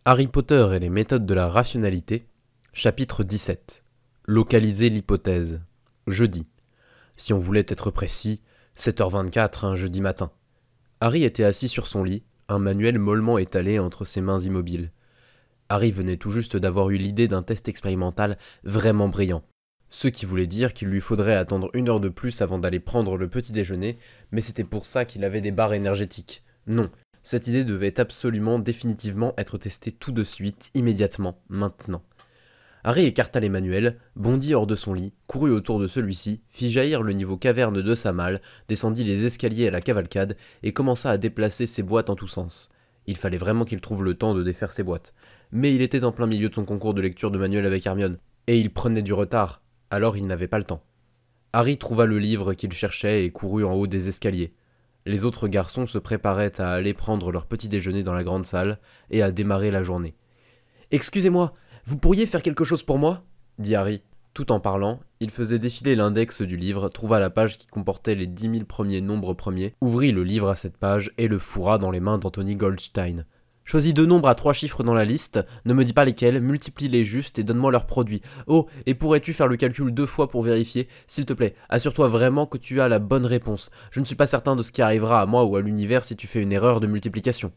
Harry Potter et les méthodes de la rationalité, chapitre 17. Localiser l'hypothèse. Jeudi. Si on voulait être précis, 7h24 un jeudi matin. Harry était assis sur son lit, un manuel mollement étalé entre ses mains immobiles. Harry venait tout juste d'avoir eu l'idée d'un test expérimental vraiment brillant. Ce qui voulait dire qu'il lui faudrait attendre 1 heure de plus avant d'aller prendre le petit déjeuner, mais c'était pour ça qu'il avait des barres énergétiques. Non, cette idée devait absolument, définitivement être testée tout de suite, immédiatement, maintenant. Harry écarta les manuels, bondit hors de son lit, courut autour de celui-ci, fit jaillir le niveau caverne de sa malle, descendit les escaliers à la cavalcade et commença à déplacer ses boîtes en tous sens. Il fallait vraiment qu'il trouve le temps de défaire ses boîtes. Mais il était en plein milieu de son concours de lecture de manuel avec Hermione, et il prenait du retard, alors il n'avait pas le temps. Harry trouva le livre qu'il cherchait et courut en haut des escaliers. Les autres garçons se préparaient à aller prendre leur petit déjeuner dans la grande salle et à démarrer la journée. « Excusez-moi, vous pourriez faire quelque chose pour moi ?» dit Harry. Tout en parlant, il faisait défiler l'index du livre, trouva la page qui comportait les 10 000 premiers nombres premiers, ouvrit le livre à cette page et le fourra dans les mains d'Anthony Goldstein. Choisis 2 nombres à 3 chiffres dans la liste, ne me dis pas lesquels, multiplie-les juste et donne-moi leur produit. Oh, et pourrais-tu faire le calcul 2 fois pour vérifier? S'il te plaît, assure-toi vraiment que tu as la bonne réponse. Je ne suis pas certain de ce qui arrivera à moi ou à l'univers si tu fais une erreur de multiplication.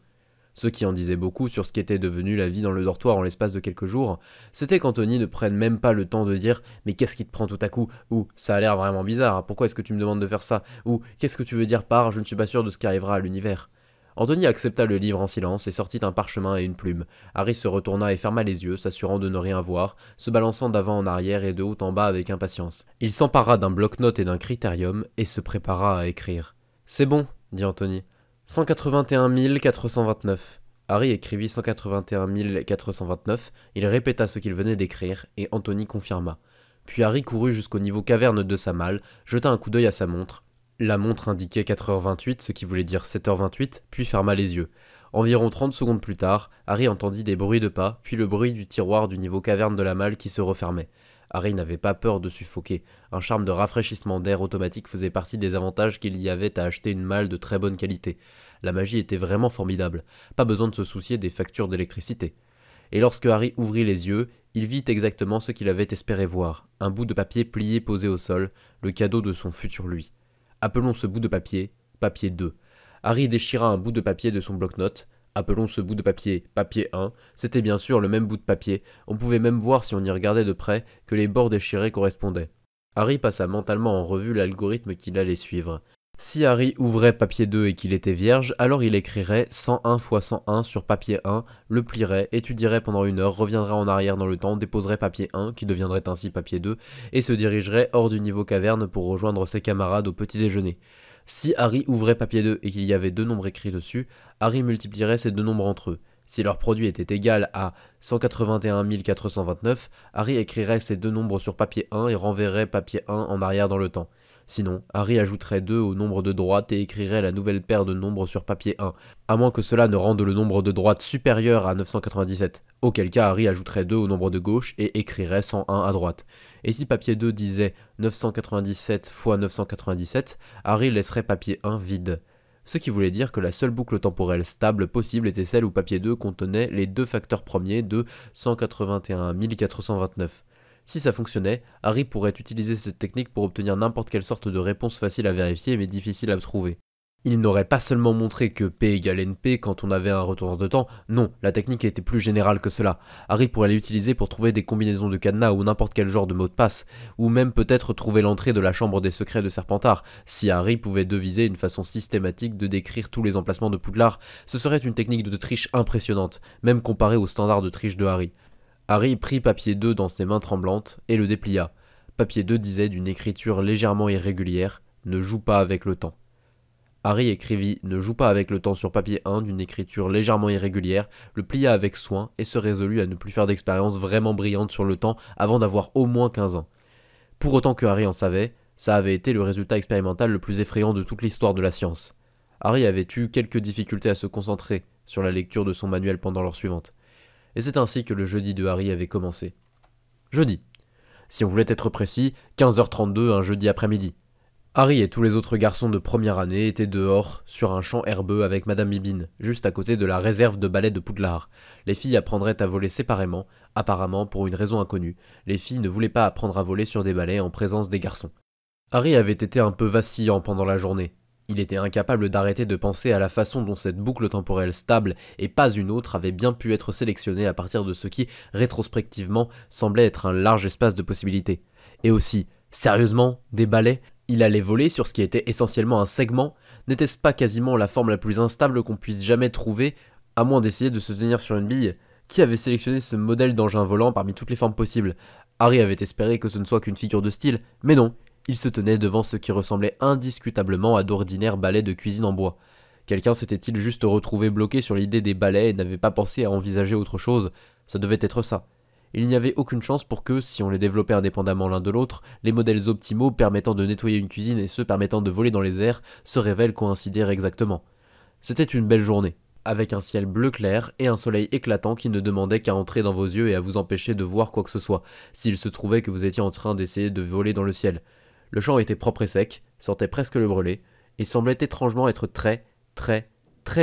Ce qui en disait beaucoup sur ce qu'était devenu la vie dans le dortoir en l'espace de quelques jours, c'était qu'Anthony ne prenne même pas le temps de dire « Mais qu'est-ce qui te prend tout à coup ?» ou « Ça a l'air vraiment bizarre, pourquoi est-ce que tu me demandes de faire ça ?» ou « Qu'est-ce que tu veux dire par « Je ne suis pas sûr de ce qui arrivera à l'univers ?» Anthony accepta le livre en silence et sortit un parchemin et une plume. Harry se retourna et ferma les yeux, s'assurant de ne rien voir, se balançant d'avant en arrière et de haut en bas avec impatience. Il s'empara d'un bloc-notes et d'un critérium et se prépara à écrire. « C'est bon, dit Anthony. 181 429. Harry écrivit 181 429, il répéta ce qu'il venait d'écrire, et Anthony confirma. Puis Harry courut jusqu'au niveau caverne de sa malle, jeta un coup d'œil à sa montre. La montre indiquait 4h28, ce qui voulait dire 7h28, puis ferma les yeux. Environ 30 secondes plus tard, Harry entendit des bruits de pas, puis le bruit du tiroir du niveau caverne de la malle qui se refermait. Harry n'avait pas peur de suffoquer. Un charme de rafraîchissement d'air automatique faisait partie des avantages qu'il y avait à acheter une malle de très bonne qualité. La magie était vraiment formidable. Pas besoin de se soucier des factures d'électricité. Et lorsque Harry ouvrit les yeux, il vit exactement ce qu'il avait espéré voir. Un bout de papier plié posé au sol, le cadeau de son futur lui. Appelons ce bout de papier papier 2. Harry déchira un bout de papier de son bloc-notes. Appelons ce bout de papier papier 1. C'était bien sûr le même bout de papier. On pouvait même voir si on y regardait de près que les bords déchirés correspondaient. Harry passa mentalement en revue l'algorithme qu'il allait suivre. Si Harry ouvrait papier 2 et qu'il était vierge, alors il écrirait 101 x 101 sur papier 1, le plierait, étudierait pendant 1 heure, reviendrait en arrière dans le temps, déposerait papier 1, qui deviendrait ainsi papier 2, et se dirigerait hors du niveau caverne pour rejoindre ses camarades au petit déjeuner. Si Harry ouvrait papier 2 et qu'il y avait 2 nombres écrits dessus, Harry multiplierait ces 2 nombres entre eux. Si leur produit était égal à 181 429, Harry écrirait ces 2 nombres sur papier 1 et renverrait papier 1 en arrière dans le temps. Sinon, Harry ajouterait 2 au nombre de droite et écrirait la nouvelle paire de nombres sur papier 1, à moins que cela ne rende le nombre de droite supérieur à 997, auquel cas Harry ajouterait 2 au nombre de gauche et écrirait 101 à droite. Et si papier 2 disait 997 x 997, Harry laisserait papier 1 vide. Ce qui voulait dire que la seule boucle temporelle stable possible était celle où papier 2 contenait les 2 facteurs premiers de 181 429. Si ça fonctionnait, Harry pourrait utiliser cette technique pour obtenir n'importe quelle sorte de réponse facile à vérifier mais difficile à trouver. Il n'aurait pas seulement montré que P égale NP quand on avait un retour de temps, non, la technique était plus générale que cela. Harry pourrait l'utiliser pour trouver des combinaisons de cadenas ou n'importe quel genre de mot de passe, ou même peut-être trouver l'entrée de la chambre des secrets de Serpentard. Si Harry pouvait deviser une façon systématique de décrire tous les emplacements de Poudlard, ce serait une technique de triche impressionnante, même comparée au standard de triche de Harry. Harry prit papier 2 dans ses mains tremblantes et le déplia. Papier 2 disait d'une écriture légèrement irrégulière « Ne joue pas avec le temps ». Harry écrivit « Ne joue pas avec le temps » sur papier 1 d'une écriture légèrement irrégulière, le plia avec soin et se résolut à ne plus faire d'expérience vraiment brillante sur le temps avant d'avoir au moins 15 ans. Pour autant que Harry en savait, ça avait été le résultat expérimental le plus effrayant de toute l'histoire de la science. Harry avait eu quelques difficultés à se concentrer sur la lecture de son manuel pendant l'heure suivante. Et c'est ainsi que le jeudi de Harry avait commencé. Jeudi. Si on voulait être précis, 15h32 un jeudi après-midi. Harry et tous les autres garçons de première année étaient dehors, sur un champ herbeux avec Madame Bibine, juste à côté de la réserve de ballet de Poudlard. Les filles apprendraient à voler séparément, apparemment pour une raison inconnue. Les filles ne voulaient pas apprendre à voler sur des balais en présence des garçons. Harry avait été un peu vacillant pendant la journée. Il était incapable d'arrêter de penser à la façon dont cette boucle temporelle stable et pas une autre avait bien pu être sélectionnée à partir de ce qui, rétrospectivement, semblait être un large espace de possibilités. Et aussi, sérieusement, des balais? Il allait voler sur ce qui était essentiellement un segment, n'était-ce pas quasiment la forme la plus instable qu'on puisse jamais trouver, à moins d'essayer de se tenir sur une bille? Qui avait sélectionné ce modèle d'engin volant parmi toutes les formes possibles? Harry avait espéré que ce ne soit qu'une figure de style, mais non, il se tenait devant ce qui ressemblait indiscutablement à d'ordinaires balais de cuisine en bois. Quelqu'un s'était-il juste retrouvé bloqué sur l'idée des balais et n'avait pas pensé à envisager autre chose? Ça devait être ça. Il n'y avait aucune chance pour que, si on les développait indépendamment l'un de l'autre, les modèles optimaux permettant de nettoyer une cuisine et ceux permettant de voler dans les airs se révèlent coïncider exactement. C'était une belle journée, avec un ciel bleu clair et un soleil éclatant qui ne demandait qu'à entrer dans vos yeux et à vous empêcher de voir quoi que ce soit, s'il se trouvait que vous étiez en train d'essayer de voler dans le ciel. Le champ était propre et sec, sentait presque le brûlé, et semblait étrangement être très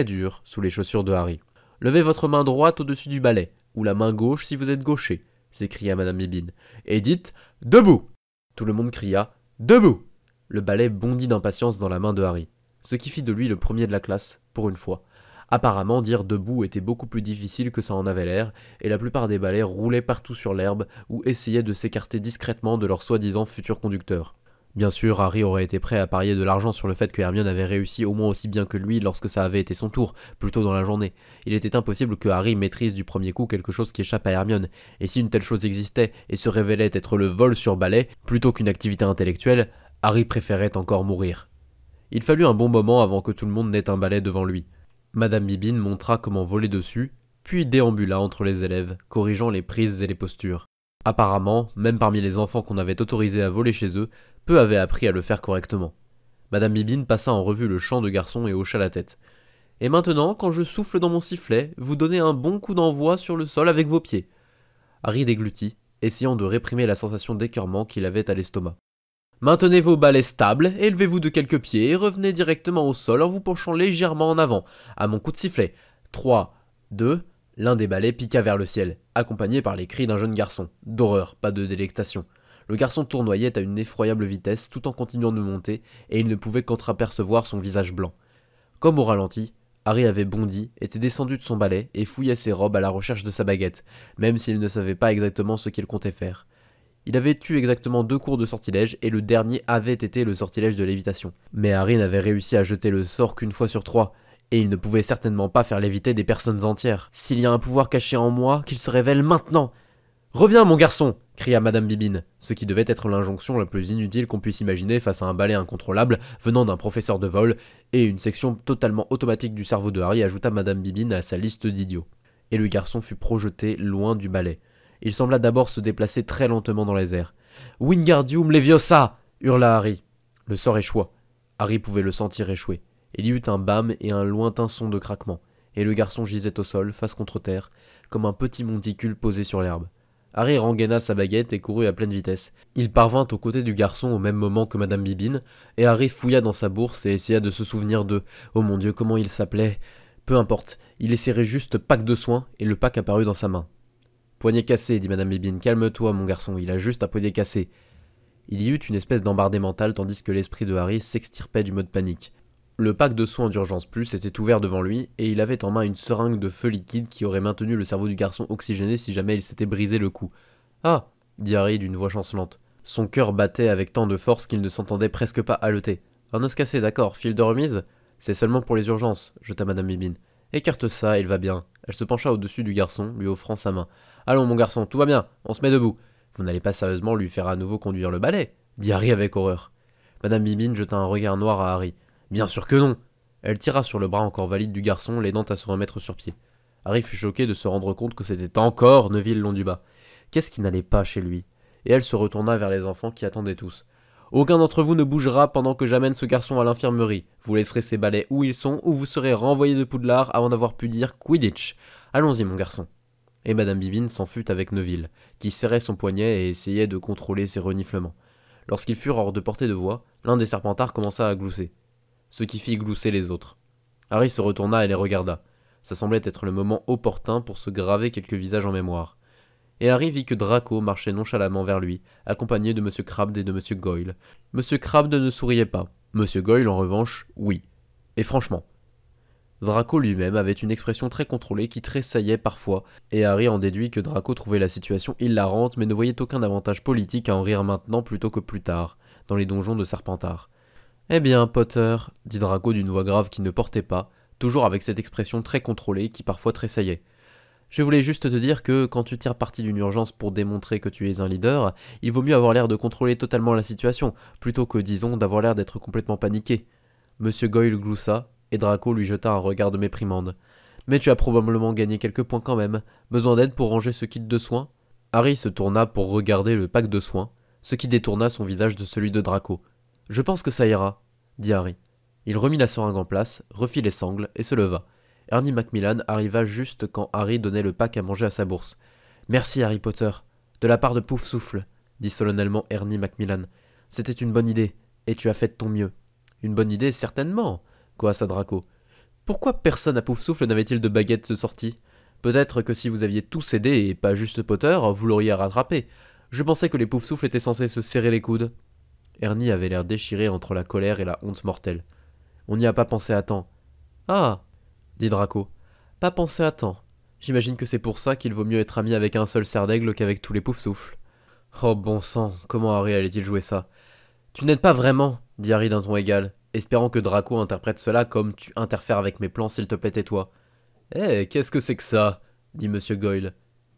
dur sous les chaussures de Harry. « Levez votre main droite au-dessus du balai, ou la main gauche si vous êtes gaucher, » s'écria Madame Bibine, « et dites « Debout !» Tout le monde cria « Debout !» Le balai bondit d'impatience dans la main de Harry, ce qui fit de lui le premier de la classe, pour une fois. Apparemment, dire debout était beaucoup plus difficile que ça en avait l'air, et la plupart des balais roulaient partout sur l'herbe ou essayaient de s'écarter discrètement de leurs soi-disant futurs conducteurs. Bien sûr, Harry aurait été prêt à parier de l'argent sur le fait que Hermione avait réussi au moins aussi bien que lui lorsque ça avait été son tour, plus tôt dans la journée. Il était impossible que Harry maîtrise du premier coup quelque chose qui échappe à Hermione, et si une telle chose existait et se révélait être le vol sur balai, plutôt qu'une activité intellectuelle, Harry préférait encore mourir. Il fallut un bon moment avant que tout le monde n'ait un balai devant lui. Madame Bibine montra comment voler dessus, puis déambula entre les élèves, corrigeant les prises et les postures. Apparemment, même parmi les enfants qu'on avait autorisés à voler chez eux, peu avaient appris à le faire correctement. Madame Bibine passa en revue le champ de garçons et hocha la tête. « Et maintenant, quand je souffle dans mon sifflet, vous donnez un bon coup d'envoi sur le sol avec vos pieds. » Harry déglutit, essayant de réprimer la sensation d'écœurement qu'il avait à l'estomac. « Maintenez vos balais stables, élevez-vous de quelques pieds et revenez directement au sol en vous penchant légèrement en avant, à mon coup de sifflet. 3, 2... » L'un des balais piqua vers le ciel, accompagné par les cris d'un jeune garçon. D'horreur, pas de délectation. Le garçon tournoyait à une effroyable vitesse tout en continuant de monter, et il ne pouvait qu'entreapercevoir son visage blanc. Comme au ralenti, Harry avait bondi, était descendu de son balai et fouillait ses robes à la recherche de sa baguette, même s'il ne savait pas exactement ce qu'il comptait faire. Il avait eu exactement 2 cours de sortilège et le dernier avait été le sortilège de lévitation. Mais Harry n'avait réussi à jeter le sort qu'une fois sur 3, et il ne pouvait certainement pas faire léviter des personnes entières. S'il y a un pouvoir caché en moi, qu'il se révèle maintenant. « Reviens, mon garçon !» cria Madame Bibine, ce qui devait être l'injonction la plus inutile qu'on puisse imaginer face à un balai incontrôlable venant d'un professeur de vol, et une section totalement automatique du cerveau de Harry ajouta Madame Bibine à sa liste d'idiots. Et le garçon fut projeté loin du balai. Il sembla d'abord se déplacer très lentement dans les airs. « Wingardium Leviosa !» hurla Harry. Le sort échoua. Harry pouvait le sentir échouer. Il y eut un bâme et un lointain son de craquement, et le garçon gisait au sol, face contre terre, comme un petit monticule posé sur l'herbe. Harry rengaina sa baguette et courut à pleine vitesse. Il parvint aux côtés du garçon au même moment que Madame Bibine, et Harry fouilla dans sa bourse et essaya de se souvenir de « Oh mon Dieu, comment il s'appelait ?» Peu importe, il esserrait juste pack de soins, et le pack apparut dans sa main. « Poignet cassé, dit Madame Bibine, calme-toi mon garçon, il a juste un poignet cassé. » Il y eut une espèce d'embardé mental tandis que l'esprit de Harry s'extirpait du mode panique. Le pack de soins d'urgence plus était ouvert devant lui, et il avait en main une seringue de feu liquide qui aurait maintenu le cerveau du garçon oxygéné si jamais il s'était brisé le cou. « Ah !» dit Harry d'une voix chancelante. Son cœur battait avec tant de force qu'il ne s'entendait presque pas haleter. « Un os cassé, d'accord, fil de remise ? C'est seulement pour les urgences, jeta Madame Bibine. Écarte ça, il va bien. » Elle se pencha au-dessus du garçon, lui offrant sa main. « Allons mon garçon, tout va bien, on se met debout. »« Vous n'allez pas sérieusement lui faire à nouveau conduire le balai ?» dit Harry avec horreur. Madame Bibine jeta un regard noir à Harry. « Bien sûr que non !» Elle tira sur le bras encore valide du garçon, l'aidant à se remettre sur pied. Harry fut choqué de se rendre compte que c'était encore Neville Londubat. Qu'est-ce qui n'allait pas chez lui? Et elle se retourna vers les enfants qui attendaient tous. « Aucun d'entre vous ne bougera pendant que j'amène ce garçon à l'infirmerie. Vous laisserez ces balais où ils sont, ou vous serez renvoyé de Poudlard avant d'avoir pu dire Quidditch. Allons-y, mon garçon. » Et Madame Bibine s'en fut avec Neville, qui serrait son poignet et essayait de contrôler ses reniflements. Lorsqu'ils furent hors de portée de voix, L'un des serpentards commença à glousser, ce qui fit glousser les autres. Harry se retourna et les regarda. Ça semblait être le moment opportun pour se graver quelques visages en mémoire. Et Harry vit que Draco marchait nonchalamment vers lui, accompagné de Monsieur Crabbe et de Monsieur Goyle. Monsieur Crabbe ne souriait pas. Monsieur Goyle, en revanche, oui. Et franchement. Draco lui-même avait une expression très contrôlée qui tressaillait parfois, et Harry en déduit que Draco trouvait la situation hilarante mais ne voyait aucun avantage politique à en rire maintenant plutôt que plus tard, dans les donjons de Serpentard. « Eh bien, Potter, dit Draco d'une voix grave qui ne portait pas, toujours avec cette expression très contrôlée qui parfois tressaillait. Je voulais juste te dire que, quand tu tires parti d'une urgence pour démontrer que tu es un leader, il vaut mieux avoir l'air de contrôler totalement la situation, plutôt que, disons, d'avoir l'air d'être complètement paniqué. » Monsieur Goyle gloussa, et Draco lui jeta un regard de méprimande. « Mais tu as probablement gagné quelques points quand même. Besoin d'aide pour ranger ce kit de soins ?» Harry se tourna pour regarder le pack de soins, ce qui détourna son visage de celui de Draco. « Je pense que ça ira, » dit Harry. Il remit la seringue en place, refit les sangles et se leva. Ernie Macmillan arriva juste quand Harry donnait le pack à manger à sa bourse. « Merci, Harry Potter. De la part de Poufsouffle, » dit solennellement Ernie Macmillan. « C'était une bonne idée, et tu as fait de ton mieux. »« Une bonne idée, certainement, » coassa Draco. « Pourquoi personne à Poufsouffle n'avait-il de baguette de sortie ? Peut-être que si vous aviez tous aidé, et pas juste Potter, vous l'auriez rattrapé. Je pensais que les Poufsouffles étaient censés se serrer les coudes. » Ernie avait l'air déchiré entre la colère et la honte mortelle. « On n'y a pas pensé à temps. »« Ah !» dit Draco. « Pas pensé à temps. J'imagine que c'est pour ça qu'il vaut mieux être ami avec un seul cerf d'aigle qu'avec tous les Poufsouffles. » Oh bon sang, comment Harry allait-il jouer ça ? « Tu n'aides pas vraiment, » dit Harry d'un ton égal, espérant que Draco interprète cela comme « tu interfères avec mes plans, s'il te plaît, tais-toi. »« Eh, qu'est-ce que c'est que ça ?» dit Monsieur Goyle.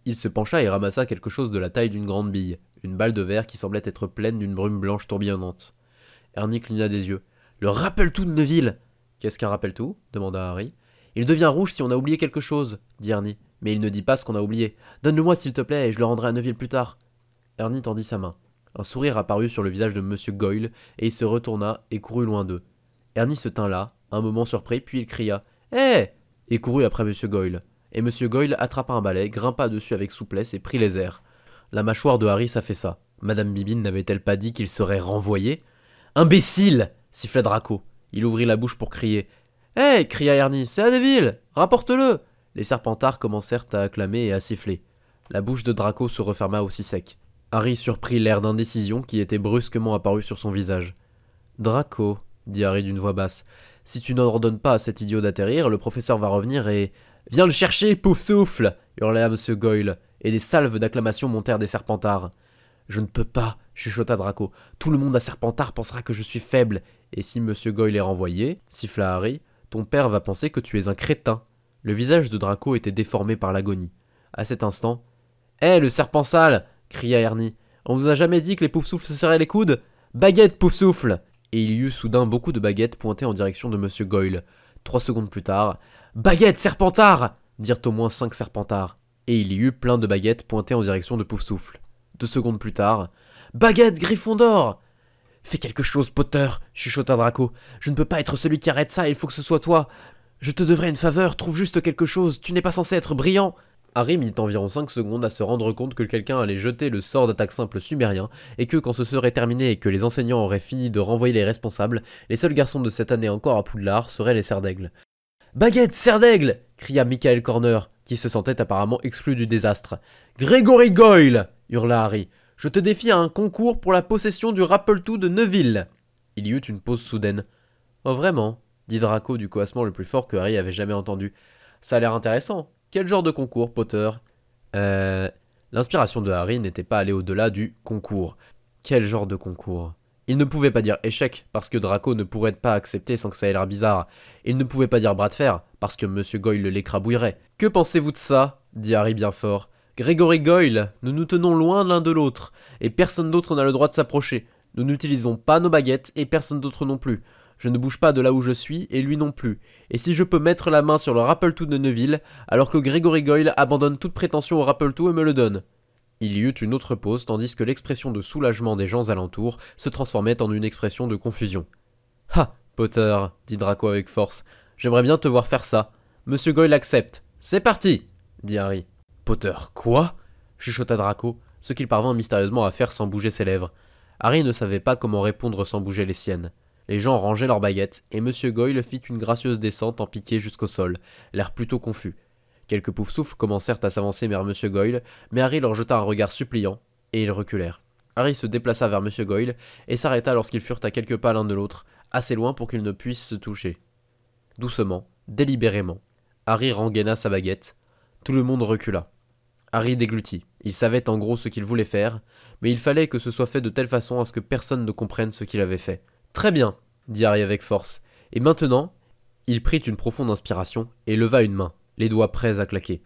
Il se pencha et ramassa quelque chose de la taille d'une grande bille, une balle de verre qui semblait être pleine d'une brume blanche tourbillonnante. Ernie cligna des yeux. « Le rappelle-tout de Neville !»« Qu'est-ce qu'un rappelle-tout » demanda Harry. « Il devient rouge si on a oublié quelque chose, » dit Ernie. « Mais il ne dit pas ce qu'on a oublié. Donne-le-moi s'il te plaît et je le rendrai à Neville plus tard. » Ernie tendit sa main. Un sourire apparut sur le visage de Monsieur Goyle et il se retourna et courut loin d'eux. Ernie se tint là, un moment surpris, puis il cria « Hé !» et courut après Monsieur Goyle. Et Monsieur Goyle attrapa un balai, grimpa dessus avec souplesse et prit les airs. La mâchoire de Harry s'affaissa. Madame Bibine n'avait-elle pas dit qu'il serait renvoyé ? « Imbécile !» siffla Draco. Il ouvrit la bouche pour crier. « Hé !» cria Ernie, « c'est à Neville ! Rapporte-le !» Les serpentards commencèrent à acclamer et à siffler. La bouche de Draco se referma aussi sec. Harry surprit l'air d'indécision qui était brusquement apparu sur son visage. « Draco, » dit Harry d'une voix basse, « si tu n'ordonnes pas à cet idiot d'atterrir, le professeur va revenir et... »« Viens le chercher, Poufsouffle !» hurla Monsieur Goyle, et des salves d'acclamations montèrent des serpentards. « Je ne peux pas, » chuchota Draco. « Tout le monde à Serpentard pensera que je suis faible, et si Monsieur Goyle est renvoyé, siffla Harry, ton père va penser que tu es un crétin. » Le visage de Draco était déformé par l'agonie. À cet instant, « Hé, le serpent sale !» cria Ernie. « On vous a jamais dit que les Poufsouffles se serraient les coudes ? Baguette, Poufsouffle !» Et il y eut soudain beaucoup de baguettes pointées en direction de Monsieur Goyle. 3 secondes plus tard, « Baguette, Serpentard !» dirent au moins 5 serpentards. Et il y eut plein de baguettes pointées en direction de Poufsouffle. 2 secondes plus tard, « Baguette, Gryffondor !»« Fais quelque chose, Potter !» chuchota Draco. « Je ne peux pas être celui qui arrête ça, il faut que ce soit toi. Je te devrais une faveur, trouve juste quelque chose, tu n'es pas censé être brillant !» Harry mit environ 5 secondes à se rendre compte que quelqu'un allait jeter le sort d'attaque simple sumérien, et que quand ce serait terminé et que les enseignants auraient fini de renvoyer les responsables, les seuls garçons de cette année encore à Poudlard seraient les cerfs d'aigle. « Baguette, cerf d'aigle !» cria Michael Corner, qui se sentait apparemment exclu du désastre. « Gregory Goyle !» hurla Harry. « Je te défie à un concours pour la possession du rappel-tout de Neville !» Il y eut une pause soudaine. « Oh vraiment ?» dit Draco du coassement le plus fort que Harry avait jamais entendu. « Ça a l'air intéressant. Quel genre de concours, Potter ?» L'inspiration de Harry n'était pas allée au-delà du concours. Quel genre de concours ? Il ne pouvait pas dire échec, parce que Draco ne pourrait pas accepter sans que ça ait l'air bizarre. Il ne pouvait pas dire bras de fer, parce que Monsieur Goyle l'écrabouillerait. « Que pensez-vous de ça ?» dit Harry bien fort. « Gregory Goyle, nous nous tenons loin l'un de l'autre, et personne d'autre n'a le droit de s'approcher. Nous n'utilisons pas nos baguettes, et personne d'autre non plus. Je ne bouge pas de là où je suis, et lui non plus. Et si je peux mettre la main sur le rappel-tout de Neville, alors que Gregory Goyle abandonne toute prétention au rappel-tout et me le donne. » Il y eut une autre pause, tandis que l'expression de soulagement des gens alentour se transformait en une expression de confusion. « Ha, Potter, » dit Draco avec force, « j'aimerais bien te voir faire ça. Monsieur Goyle accepte. C'est parti !» dit Harry. « Potter, quoi ?» chuchota Draco, ce qu'il parvint mystérieusement à faire sans bouger ses lèvres. Harry ne savait pas comment répondre sans bouger les siennes. Les gens rangeaient leurs baguettes, et Monsieur Goyle fit une gracieuse descente en piqué jusqu'au sol, l'air plutôt confus. Quelques poufs-souffles commencèrent à s'avancer vers Monsieur Goyle, mais Harry leur jeta un regard suppliant, et ils reculèrent. Harry se déplaça vers Monsieur Goyle, et s'arrêta lorsqu'ils furent à quelques pas l'un de l'autre, assez loin pour qu'ils ne puissent se toucher. Doucement, délibérément, Harry rengaina sa baguette. Tout le monde recula. Harry déglutit. Il savait en gros ce qu'il voulait faire, mais il fallait que ce soit fait de telle façon à ce que personne ne comprenne ce qu'il avait fait. « Très bien !» dit Harry avec force. Et maintenant, il prit une profonde inspiration et leva une main, les doigts prêts à claquer.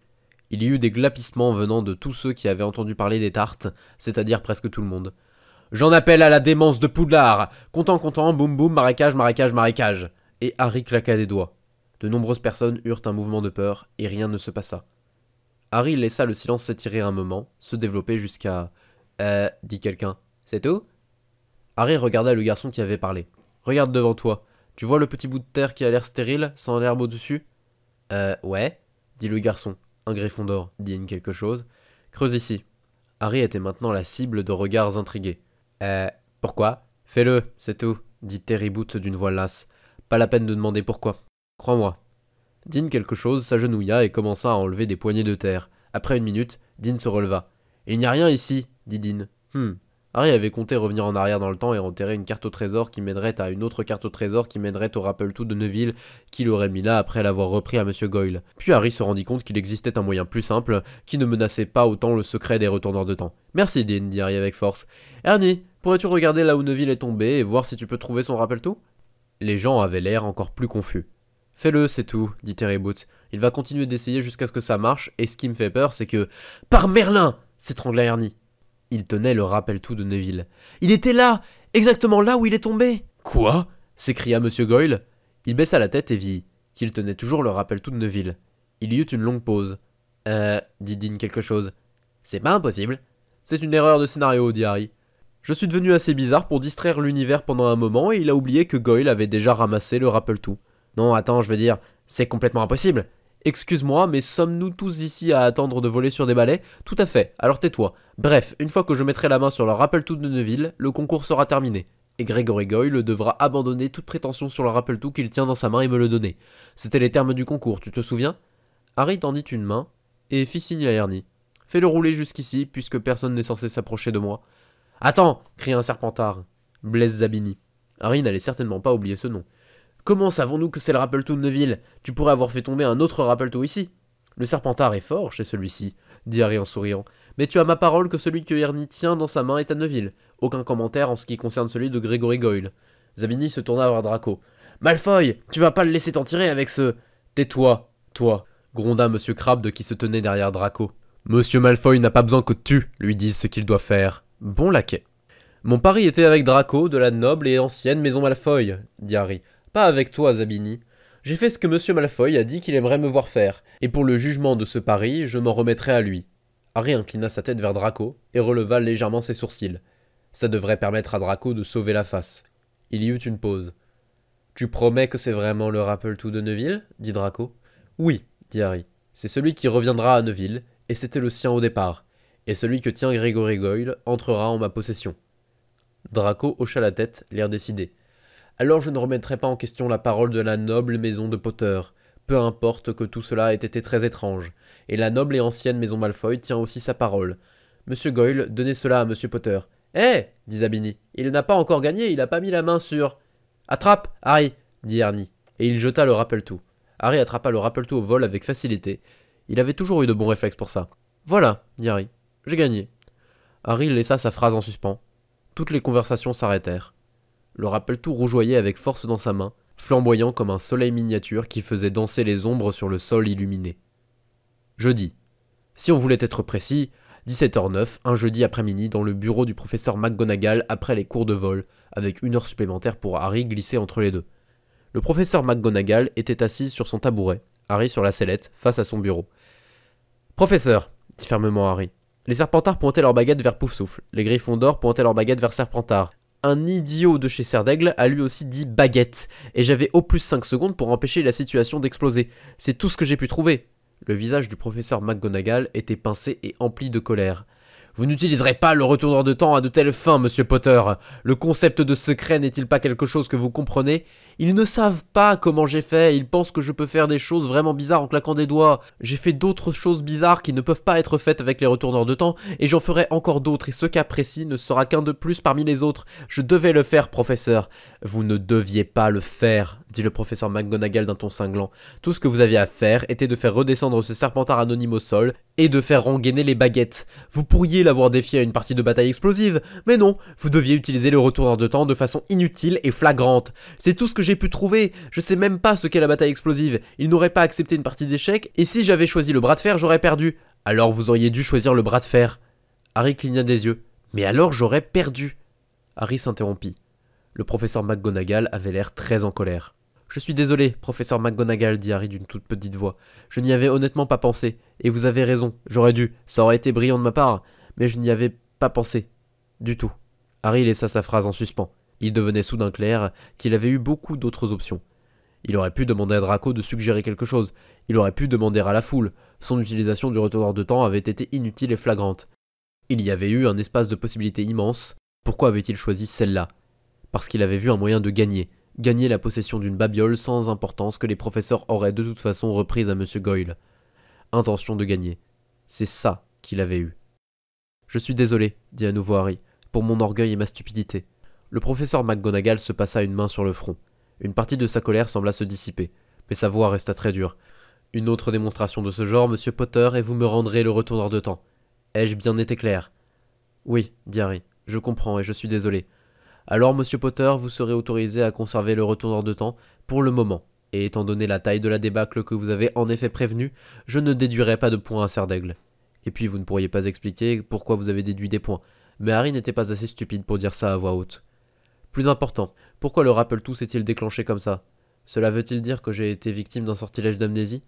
Il y eut des glapissements venant de tous ceux qui avaient entendu parler des tartes, c'est-à-dire presque tout le monde. « J'en appelle à la démence de Poudlard! Content, content, boum boum, marécage, marécage, marécage !» Et Harry claqua des doigts. De nombreuses personnes eurent un mouvement de peur, et rien ne se passa. Harry laissa le silence s'étirer un moment, se développer jusqu'à... dit quelqu'un. C'est tout ? Harry regarda le garçon qui avait parlé. Regarde devant toi. Tu vois le petit bout de terre qui a l'air stérile, sans l'herbe au-dessus ? Ouais, dit le garçon. Un Gryffondor, digne quelque chose. Creuse ici. Harry était maintenant la cible de regards intrigués. Pourquoi ? Fais-le, c'est tout, dit Terry Boot d'une voix lasse. Pas la peine de demander pourquoi. Crois-moi. Dean quelque chose s'agenouilla et commença à enlever des poignées de terre. Après une minute, Dean se releva. Il n'y a rien ici, dit Dean. Harry avait compté revenir en arrière dans le temps et enterrer une carte au trésor qui mènerait à une autre carte au trésor qui mènerait au Rappel-Tout de Neville qu'il aurait mis là après l'avoir repris à Monsieur Goyle. Puis Harry se rendit compte qu'il existait un moyen plus simple qui ne menaçait pas autant le secret des retourneurs de temps. Merci Dean, dit Harry avec force. Ernie, pourrais-tu regarder là où Neville est tombé et voir si tu peux trouver son Rappel-Tout ? Les gens avaient l'air encore plus confus. Fais-le, c'est tout, dit Terry Boot. Il va continuer d'essayer jusqu'à ce que ça marche, et ce qui me fait peur, c'est que... Par Merlin ! S'étrangla Ernie. Il tenait le Rappel-Tout de Neville. Il était là, exactement là où il est tombé. Quoi ? S'écria Monsieur Goyle. Il baissa la tête et vit qu'il tenait toujours le Rappel-Tout de Neville. Il y eut une longue pause. Dit Dean quelque chose. C'est pas impossible. C'est une erreur de scénario, dit Harry. Je suis devenu assez bizarre pour distraire l'univers pendant un moment et il a oublié que Goyle avait déjà ramassé le Rappel-Tout. Non, attends, je veux dire, c'est complètement impossible. Excuse-moi, mais sommes-nous tous ici à attendre de voler sur des balais ? Tout à fait, alors tais-toi. Bref, une fois que je mettrai la main sur le Rappel-Tout de Neville, le concours sera terminé. Et Gregory Goyle devra abandonner toute prétention sur le Rappel-Tout qu'il tient dans sa main et me le donner. C'était les termes du concours, tu te souviens ? Harry tendit une main et fit signe à Ernie. Fais-le rouler jusqu'ici, puisque personne n'est censé s'approcher de moi. Attends ! Cria un Serpentard. Blaise Zabini. Harry n'allait certainement pas oublier ce nom. Comment savons-nous que c'est le Rappel-Tout de Neville ? Tu pourrais avoir fait tomber un autre Rappel-Tout ici. Le Serpentard est fort chez celui-ci, dit Harry en souriant. Mais tu as ma parole que celui que Ernie tient dans sa main est à Neville. Aucun commentaire en ce qui concerne celui de Gregory Goyle. Zabini se tourna vers Draco. Malfoy, tu vas pas le laisser t'en tirer avec ce... Tais-toi, toi, gronda Monsieur Crabbe qui se tenait derrière Draco. Monsieur Malfoy n'a pas besoin que tu lui dises ce qu'il doit faire. Bon laquais. Mon pari était avec Draco, de la noble et ancienne maison Malfoy, dit Harry. Pas avec toi, Zabini. J'ai fait ce que Monsieur Malfoy a dit qu'il aimerait me voir faire, et pour le jugement de ce pari, je m'en remettrai à lui. Harry inclina sa tête vers Draco et releva légèrement ses sourcils. Ça devrait permettre à Draco de sauver la face. Il y eut une pause. Tu promets que c'est vraiment le Rappel-Tout de Neville ? dit Draco. Oui, dit Harry. C'est celui qui reviendra à Neville, et c'était le sien au départ. Et celui que tient Gregory Goyle entrera en ma possession. Draco hocha la tête, l'air décidé. Alors je ne remettrai pas en question la parole de la noble maison de Potter, peu importe que tout cela ait été très étrange, et la noble et ancienne maison Malfoy tient aussi sa parole. Monsieur Goyle, donnez cela à Monsieur Potter. Dit Zabini, il n'a pas encore gagné, il n'a pas mis la main sur... Attrape, Harry, dit Ernie, et il jeta le Rappel-Tout. Harry attrapa le Rappel-Tout au vol avec facilité. Il avait toujours eu de bons réflexes pour ça. Voilà, dit Harry, j'ai gagné. Harry laissa sa phrase en suspens. Toutes les conversations s'arrêtèrent. Le Rappel-Tout rougeoyait avec force dans sa main, flamboyant comme un soleil miniature qui faisait danser les ombres sur le sol illuminé. Jeudi. Si on voulait être précis, 17h09, un jeudi après-midi dans le bureau du professeur McGonagall après les cours de vol, avec 1 heure supplémentaire pour Harry glissée entre les deux. Le professeur McGonagall était assise sur son tabouret, Harry sur la sellette, face à son bureau. « Professeur !» dit fermement Harry. Les Serpentards pointaient leurs baguettes vers Poufsouffle, les Gryffondors pointaient leurs baguettes vers Serpentard. Un idiot de chez Serdaigle a lui aussi dit baguette, et j'avais au plus 5 secondes pour empêcher la situation d'exploser. C'est tout ce que j'ai pu trouver. Le visage du professeur McGonagall était pincé et empli de colère. Vous n'utiliserez pas le retourneur de temps à de telles fins, monsieur Potter. Le concept de secret n'est-il pas quelque chose que vous comprenez? Ils ne savent pas comment j'ai fait, ils pensent que je peux faire des choses vraiment bizarres en claquant des doigts. J'ai fait d'autres choses bizarres qui ne peuvent pas être faites avec les retourneurs de temps, et j'en ferai encore d'autres, et ce cas précis ne sera qu'un de plus parmi les autres. Je devais le faire, professeur. Vous ne deviez pas le faire, dit le professeur McGonagall d'un ton cinglant. Tout ce que vous aviez à faire était de faire redescendre ce Serpentard anonyme au sol, et de faire rengainer les baguettes. Vous pourriez l'avoir défié à une partie de bataille explosive, mais non, vous deviez utiliser le retourneur de temps de façon inutile et flagrante. C'est tout ce que j'ai pu trouver, je sais même pas ce qu'est la bataille explosive, il n'aurait pas accepté une partie d'échecs, et si j'avais choisi le bras de fer, j'aurais perdu. Alors vous auriez dû choisir le bras de fer. Harry cligna des yeux. Mais alors j'aurais perdu. Harry s'interrompit. Le professeur McGonagall avait l'air très en colère. Je suis désolé, professeur McGonagall, dit Harry d'une toute petite voix. Je n'y avais honnêtement pas pensé, et vous avez raison, j'aurais dû, ça aurait été brillant de ma part, mais je n'y avais pas pensé. Du tout. Harry laissa sa phrase en suspens. Il devenait soudain clair qu'il avait eu beaucoup d'autres options. Il aurait pu demander à Draco de suggérer quelque chose, il aurait pu demander à la foule, son utilisation du retourneur de temps avait été inutile et flagrante. Il y avait eu un espace de possibilités immense, pourquoi avait-il choisi celle-là? Parce qu'il avait vu un moyen de gagner la possession d'une babiole sans importance que les professeurs auraient de toute façon reprise à Monsieur Goyle. Intention de gagner. C'est ça qu'il avait eu. Je suis désolé, dit à nouveau Harry, pour mon orgueil et ma stupidité. Le professeur McGonagall se passa une main sur le front. Une partie de sa colère sembla se dissiper, mais sa voix resta très dure. Une autre démonstration de ce genre, monsieur Potter, et vous me rendrez le retourneur de temps. Ai-je bien été clair? Oui, dit Harry, je comprends et je suis désolé. Alors, monsieur Potter, vous serez autorisé à conserver le retourneur de temps pour le moment, et étant donné la taille de la débâcle que vous avez en effet prévenue, je ne déduirai pas de points à Serre d'Aigle. Et puis vous ne pourriez pas expliquer pourquoi vous avez déduit des points, mais Harry n'était pas assez stupide pour dire ça à voix haute. Plus important, pourquoi le Rappel-Tout s'est-il déclenché comme ça? Cela veut-il dire que j'ai été victime d'un sortilège d'amnésie?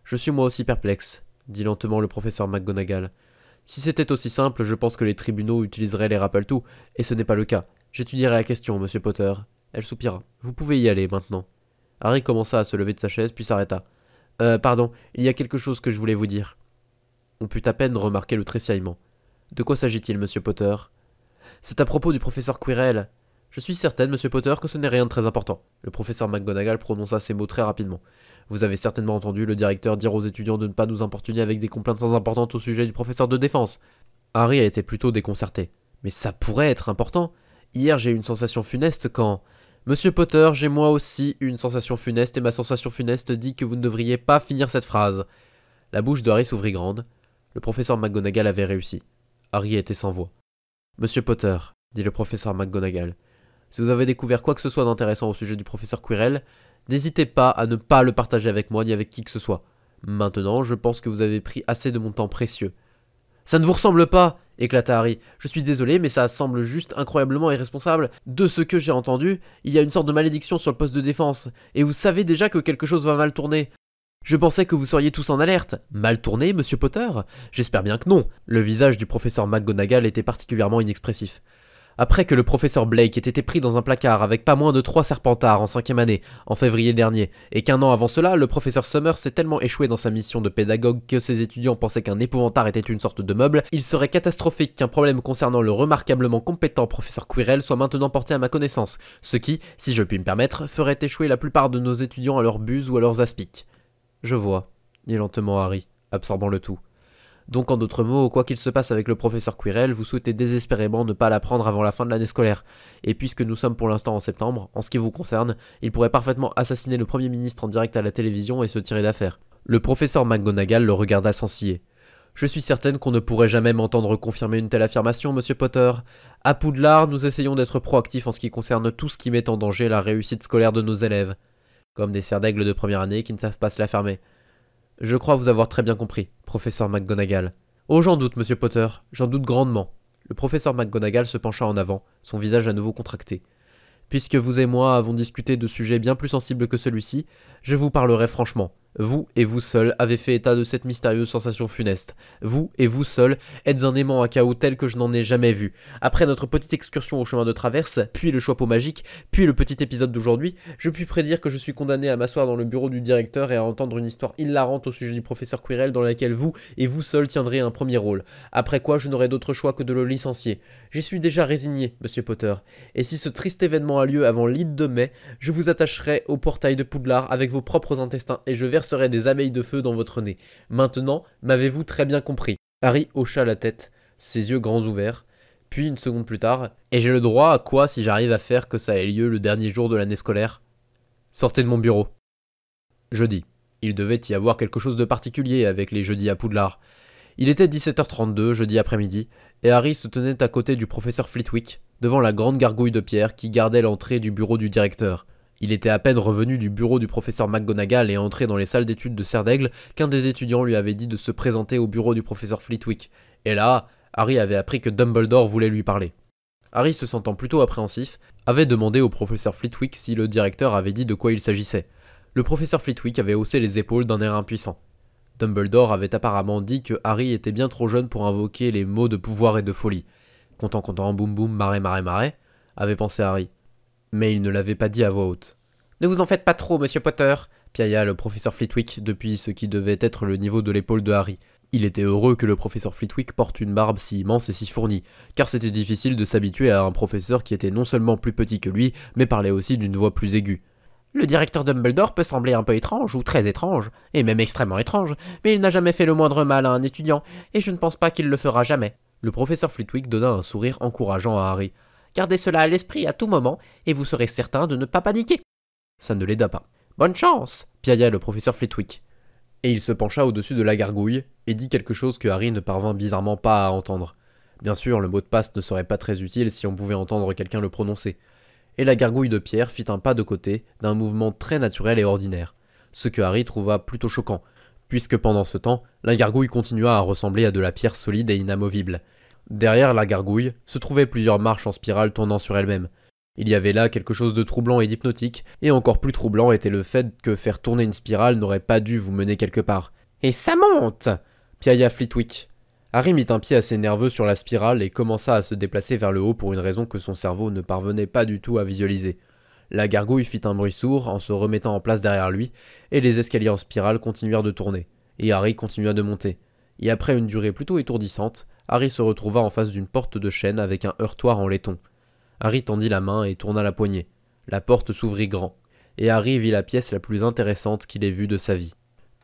Je suis moi aussi perplexe, dit lentement le professeur McGonagall. Si c'était aussi simple, je pense que les tribunaux utiliseraient les Rappel-Tout, et ce n'est pas le cas. J'étudierai la question, monsieur Potter. Elle soupira. Vous pouvez y aller, maintenant. Harry commença à se lever de sa chaise, puis s'arrêta. Pardon, il y a quelque chose que je voulais vous dire. On put à peine remarquer le tressaillement. De quoi s'agit-il, monsieur Potter? C'est à propos du professeur Quirrell. Je suis certaine, monsieur Potter, que ce n'est rien de très important. Le professeur McGonagall prononça ces mots très rapidement. Vous avez certainement entendu le directeur dire aux étudiants de ne pas nous importuner avec des complaintes sans importantes au sujet du professeur de défense. Harry a été plutôt déconcerté. Mais ça pourrait être important. Hier, j'ai eu une sensation funeste quand... Monsieur Potter, j'ai moi aussi une sensation funeste et ma sensation funeste dit que vous ne devriez pas finir cette phrase. La bouche de Harry s'ouvrit grande. Le professeur McGonagall avait réussi. Harry était sans voix. Monsieur Potter, dit le professeur McGonagall, si vous avez découvert quoi que ce soit d'intéressant au sujet du professeur Quirrell, n'hésitez pas à ne pas le partager avec moi ni avec qui que ce soit. Maintenant, je pense que vous avez pris assez de mon temps précieux. Ça ne vous ressemble pas, éclata Harry. Je suis désolé, mais ça semble juste incroyablement irresponsable. De ce que j'ai entendu, il y a une sorte de malédiction sur le poste de défense, et vous savez déjà que quelque chose va mal tourner. Je pensais que vous seriez tous en alerte. Mal tourné, monsieur Potter? J'espère bien que non. Le visage du professeur McGonagall était particulièrement inexpressif. Après que le professeur Blake ait été pris dans un placard avec pas moins de 3 Serpentards en 5e année, en février dernier, et qu'un an avant cela, le professeur Summers s'est tellement échoué dans sa mission de pédagogue que ses étudiants pensaient qu'un épouvantard était une sorte de meuble, il serait catastrophique qu'un problème concernant le remarquablement compétent professeur Quirrell soit maintenant porté à ma connaissance, ce qui, si je puis me permettre, ferait échouer la plupart de nos étudiants à leur buse ou à leurs aspics. Je vois, dit lentement Harry, absorbant le tout. Donc en d'autres mots, quoi qu'il se passe avec le professeur Quirrell, vous souhaitez désespérément ne pas l'apprendre avant la fin de l'année scolaire. Et puisque nous sommes pour l'instant en septembre, en ce qui vous concerne, il pourrait parfaitement assassiner le Premier ministre en direct à la télévision et se tirer d'affaire. Le professeur McGonagall le regarda sans ciller. Je suis certaine qu'on ne pourrait jamais m'entendre confirmer une telle affirmation, monsieur Potter. À Poudlard, nous essayons d'être proactifs en ce qui concerne tout ce qui met en danger la réussite scolaire de nos élèves. Comme des serres d'aigle de première année qui ne savent pas se la fermer. Je crois vous avoir très bien compris, professeur McGonagall. Oh, j'en doute, monsieur Potter, j'en doute grandement. Le professeur McGonagall se pencha en avant, son visage à nouveau contracté. Puisque vous et moi avons discuté de sujets bien plus sensibles que celui-ci, je vous parlerai franchement. Vous et vous seul avez fait état de cette mystérieuse sensation funeste. Vous et vous seul êtes un aimant à chaos tel que je n'en ai jamais vu. Après notre petite excursion au chemin de traverse, puis le chapeau magique, puis le petit épisode d'aujourd'hui, je puis prédire que je suis condamné à m'asseoir dans le bureau du directeur et à entendre une histoire hilarante au sujet du professeur Quirrell dans laquelle vous et vous seul tiendrez un premier rôle. Après quoi, je n'aurai d'autre choix que de le licencier. J'y suis déjà résigné, monsieur Potter. Et si ce triste événement a lieu avant l'Ide de mai, je vous attacherai au portail de Poudlard avec vos propres intestins et je verserai des abeilles de feu dans votre nez. Maintenant, m'avez-vous très bien compris? Harry hocha la tête, ses yeux grands ouverts, puis une seconde plus tard, et j'ai le droit à quoi si j'arrive à faire que ça ait lieu le dernier jour de l'année scolaire? Sortez de mon bureau. Jeudi. Il devait y avoir quelque chose de particulier avec les jeudis à Poudlard. Il était 17h32, jeudi après-midi, et Harry se tenait à côté du professeur Flitwick, devant la grande gargouille de pierre qui gardait l'entrée du bureau du directeur. Il était à peine revenu du bureau du professeur McGonagall et entré dans les salles d'études de Serdaigle qu'un des étudiants lui avait dit de se présenter au bureau du professeur Flitwick. Et là, Harry avait appris que Dumbledore voulait lui parler. Harry, se sentant plutôt appréhensif, avait demandé au professeur Flitwick si le directeur avait dit de quoi il s'agissait. Le professeur Flitwick avait haussé les épaules d'un air impuissant. Dumbledore avait apparemment dit que Harry était bien trop jeune pour invoquer les mots de pouvoir et de folie. Content, boum boum, marais, avait pensé Harry. Mais il ne l'avait pas dit à voix haute. Ne vous en faites pas trop, monsieur Potter, piailla le professeur Flitwick depuis ce qui devait être le niveau de l'épaule de Harry. Il était heureux que le professeur Flitwick porte une barbe si immense et si fournie, car c'était difficile de s'habituer à un professeur qui était non seulement plus petit que lui, mais parlait aussi d'une voix plus aiguë. Le directeur Dumbledore peut sembler un peu étrange, ou très étrange, et même extrêmement étrange, mais il n'a jamais fait le moindre mal à un étudiant, et je ne pense pas qu'il le fera jamais. Le professeur Flitwick donna un sourire encourageant à Harry. Gardez cela à l'esprit à tout moment, et vous serez certain de ne pas paniquer. Ça ne l'aida pas. Bonne chance, piailla le professeur Flitwick. Et il se pencha au-dessus de la gargouille, et dit quelque chose que Harry ne parvint bizarrement pas à entendre. Bien sûr, le mot de passe ne serait pas très utile si on pouvait entendre quelqu'un le prononcer. Et la gargouille de pierre fit un pas de côté, d'un mouvement très naturel et ordinaire, ce que Harry trouva plutôt choquant, puisque pendant ce temps, la gargouille continua à ressembler à de la pierre solide et inamovible. Derrière la gargouille se trouvaient plusieurs marches en spirale tournant sur elles-mêmes. Il y avait là quelque chose de troublant et d'hypnotique, et encore plus troublant était le fait que faire tourner une spirale n'aurait pas dû vous mener quelque part. « Et ça monte !» piailla Flitwick. Harry mit un pied assez nerveux sur la spirale et commença à se déplacer vers le haut pour une raison que son cerveau ne parvenait pas du tout à visualiser. La gargouille fit un bruit sourd en se remettant en place derrière lui, et les escaliers en spirale continuèrent de tourner, et Harry continua de monter. Et après une durée plutôt étourdissante, Harry se retrouva en face d'une porte de chêne avec un heurtoir en laiton. Harry tendit la main et tourna la poignée. La porte s'ouvrit grand, et Harry vit la pièce la plus intéressante qu'il ait vue de sa vie.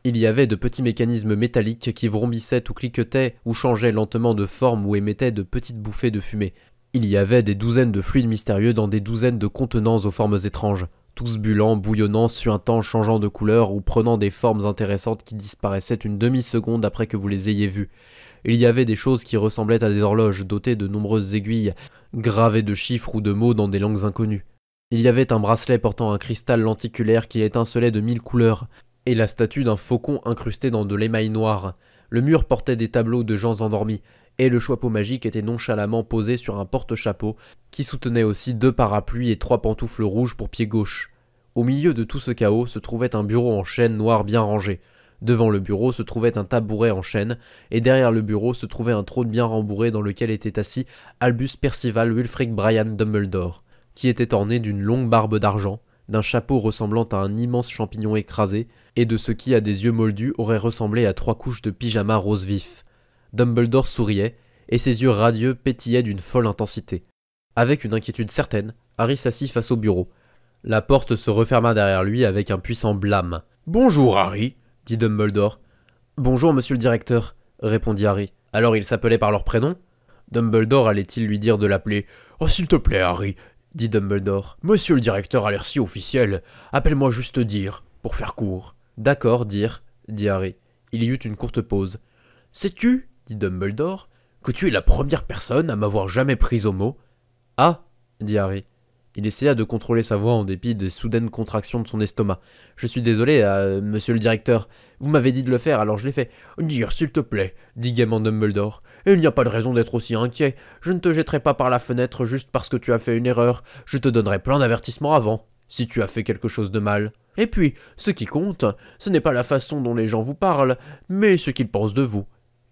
Il y avait de petits mécanismes métalliques qui vrombissaient ou cliquetaient ou changeaient lentement de forme ou émettaient de petites bouffées de fumée. Il y avait des douzaines de fluides mystérieux dans des douzaines de contenants aux formes étranges, tous bullants, bouillonnant, suintant, changeant de couleur ou prenant des formes intéressantes qui disparaissaient une demi-seconde après que vous les ayez vus. Il y avait des choses qui ressemblaient à des horloges dotées de nombreuses aiguilles, gravées de chiffres ou de mots dans des langues inconnues. Il y avait un bracelet portant un cristal lenticulaire qui étincelait de 1000 couleurs, et la statue d'un faucon incrusté dans de l'émail noir. Le mur portait des tableaux de gens endormis, et le chapeau magique était nonchalamment posé sur un porte-chapeau qui soutenait aussi 2 parapluies et 3 pantoufles rouges pour pied gauche. Au milieu de tout ce chaos se trouvait un bureau en chêne noir bien rangé. Devant le bureau se trouvait un tabouret en chêne, et derrière le bureau se trouvait un trône bien rembourré dans lequel était assis Albus Percival Wulfric Brian Dumbledore, qui était orné d'une longue barbe d'argent, d'un chapeau ressemblant à un immense champignon écrasé, et de ce qui, à des yeux moldus, aurait ressemblé à 3 couches de pyjama rose vif. Dumbledore souriait, et ses yeux radieux pétillaient d'une folle intensité. Avec une inquiétude certaine, Harry s'assit face au bureau. La porte se referma derrière lui avec un puissant blâme. « Bonjour, Harry !» dit Dumbledore. « Bonjour, monsieur le directeur !» répondit Harry. « Alors ils s'appelaient par leur prénom ?» Dumbledore allait-il lui dire de l'appeler « Oh, s'il te plaît, Harry !» dit Dumbledore. « Monsieur le directeur a l'air si officiel. Appelle-moi juste Dire, pour faire court. »« D'accord, Dire, » dit Harry. Il y eut une courte pause. « Sais-tu, » dit Dumbledore, « que tu es la première personne à m'avoir jamais pris au mot ?»« Ah !» dit Harry. Il essaya de contrôler sa voix en dépit des soudaines contractions de son estomac. « Je suis désolé, monsieur le directeur. Vous m'avez dit de le faire, alors je l'ai fait. »« Dire, s'il te plaît, » dit gaiement Dumbledore. « Il n'y a pas de raison d'être aussi inquiet. Je ne te jetterai pas par la fenêtre juste parce que tu as fait une erreur. Je te donnerai plein d'avertissements avant, si tu as fait quelque chose de mal. » Et puis, ce qui compte, ce n'est pas la façon dont les gens vous parlent, mais ce qu'ils pensent de vous.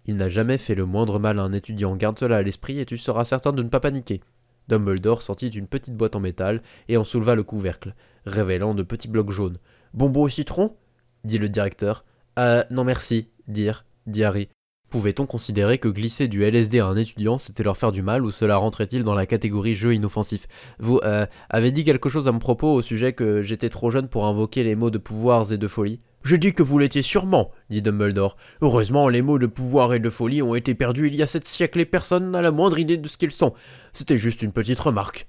Il n'a jamais fait le moindre mal à un étudiant, garde cela à l'esprit et tu seras certain de ne pas paniquer. Dumbledore sortit une petite boîte en métal et en souleva le couvercle, révélant de petits blocs jaunes. « Bonbons au citron ?» dit le directeur. « Non merci, dit Harry. Pouvait-on considérer que glisser du LSD à un étudiant, c'était leur faire du mal, ou cela rentrait-il dans la catégorie jeu inoffensif? Vous avez dit quelque chose à mon propos au sujet que j'étais trop jeune pour invoquer les mots de pouvoirs et de folie? J'ai dit que vous l'étiez sûrement, dit Dumbledore. Heureusement, les mots de pouvoir et de folie ont été perdus il y a 7 siècles et personne n'a la moindre idée de ce qu'ils sont. C'était juste une petite remarque.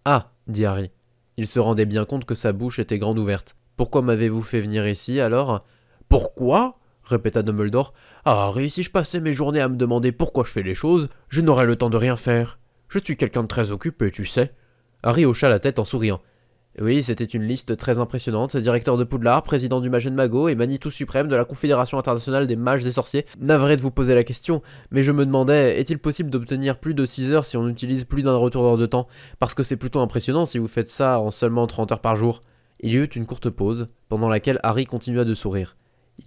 Ah, dit Harry. Il se rendait bien compte que sa bouche était grande ouverte. Pourquoi m'avez-vous fait venir ici, alors? Pourquoi? Répéta Dumbledore. Ah, Harry, si je passais mes journées à me demander pourquoi je fais les choses, je n'aurais le temps de rien faire. Je suis quelqu'un de très occupé, tu sais. Harry hocha la tête en souriant. Oui, c'était une liste très impressionnante. Directeur de Poudlard, président du Magien de Magot et Manitou suprême de la Confédération internationale des mages et sorciers. Navré de vous poser la question, mais je me demandais, est-il possible d'obtenir plus de 6 heures si on utilise plus d'un retourneur de temps? Parce que c'est plutôt impressionnant si vous faites ça en seulement 30 heures par jour. Il y eut une courte pause, pendant laquelle Harry continua de sourire.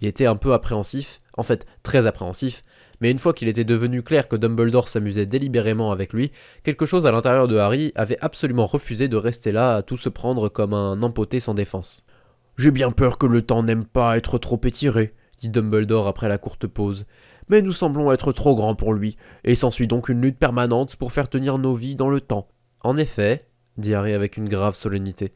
Il était un peu appréhensif, en fait très appréhensif, mais une fois qu'il était devenu clair que Dumbledore s'amusait délibérément avec lui, quelque chose à l'intérieur de Harry avait absolument refusé de rester là à tout se prendre comme un empoté sans défense. « J'ai bien peur que le temps n'aime pas être trop étiré, » dit Dumbledore après la courte pause. « Mais nous semblons être trop grands pour lui, et s'ensuit donc une lutte permanente pour faire tenir nos vies dans le temps. » En effet, dit Harry avec une grave solennité,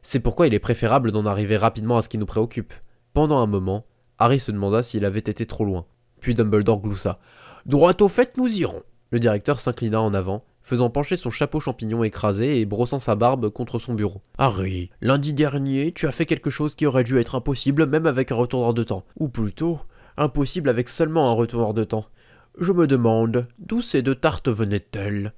c'est pourquoi il est préférable d'en arriver rapidement à ce qui nous préoccupe. Pendant un moment, Harry se demanda s'il avait été trop loin. Puis Dumbledore gloussa. « Droit au fait, nous irons !» Le directeur s'inclina en avant, faisant pencher son chapeau champignon écrasé et brossant sa barbe contre son bureau. « Harry, lundi dernier, tu as fait quelque chose qui aurait dû être impossible même avec un retourneur de temps. Ou plutôt, impossible avec seulement un retourneur de temps. Je me demande, d'où ces 2 tartes venaient-elles ?»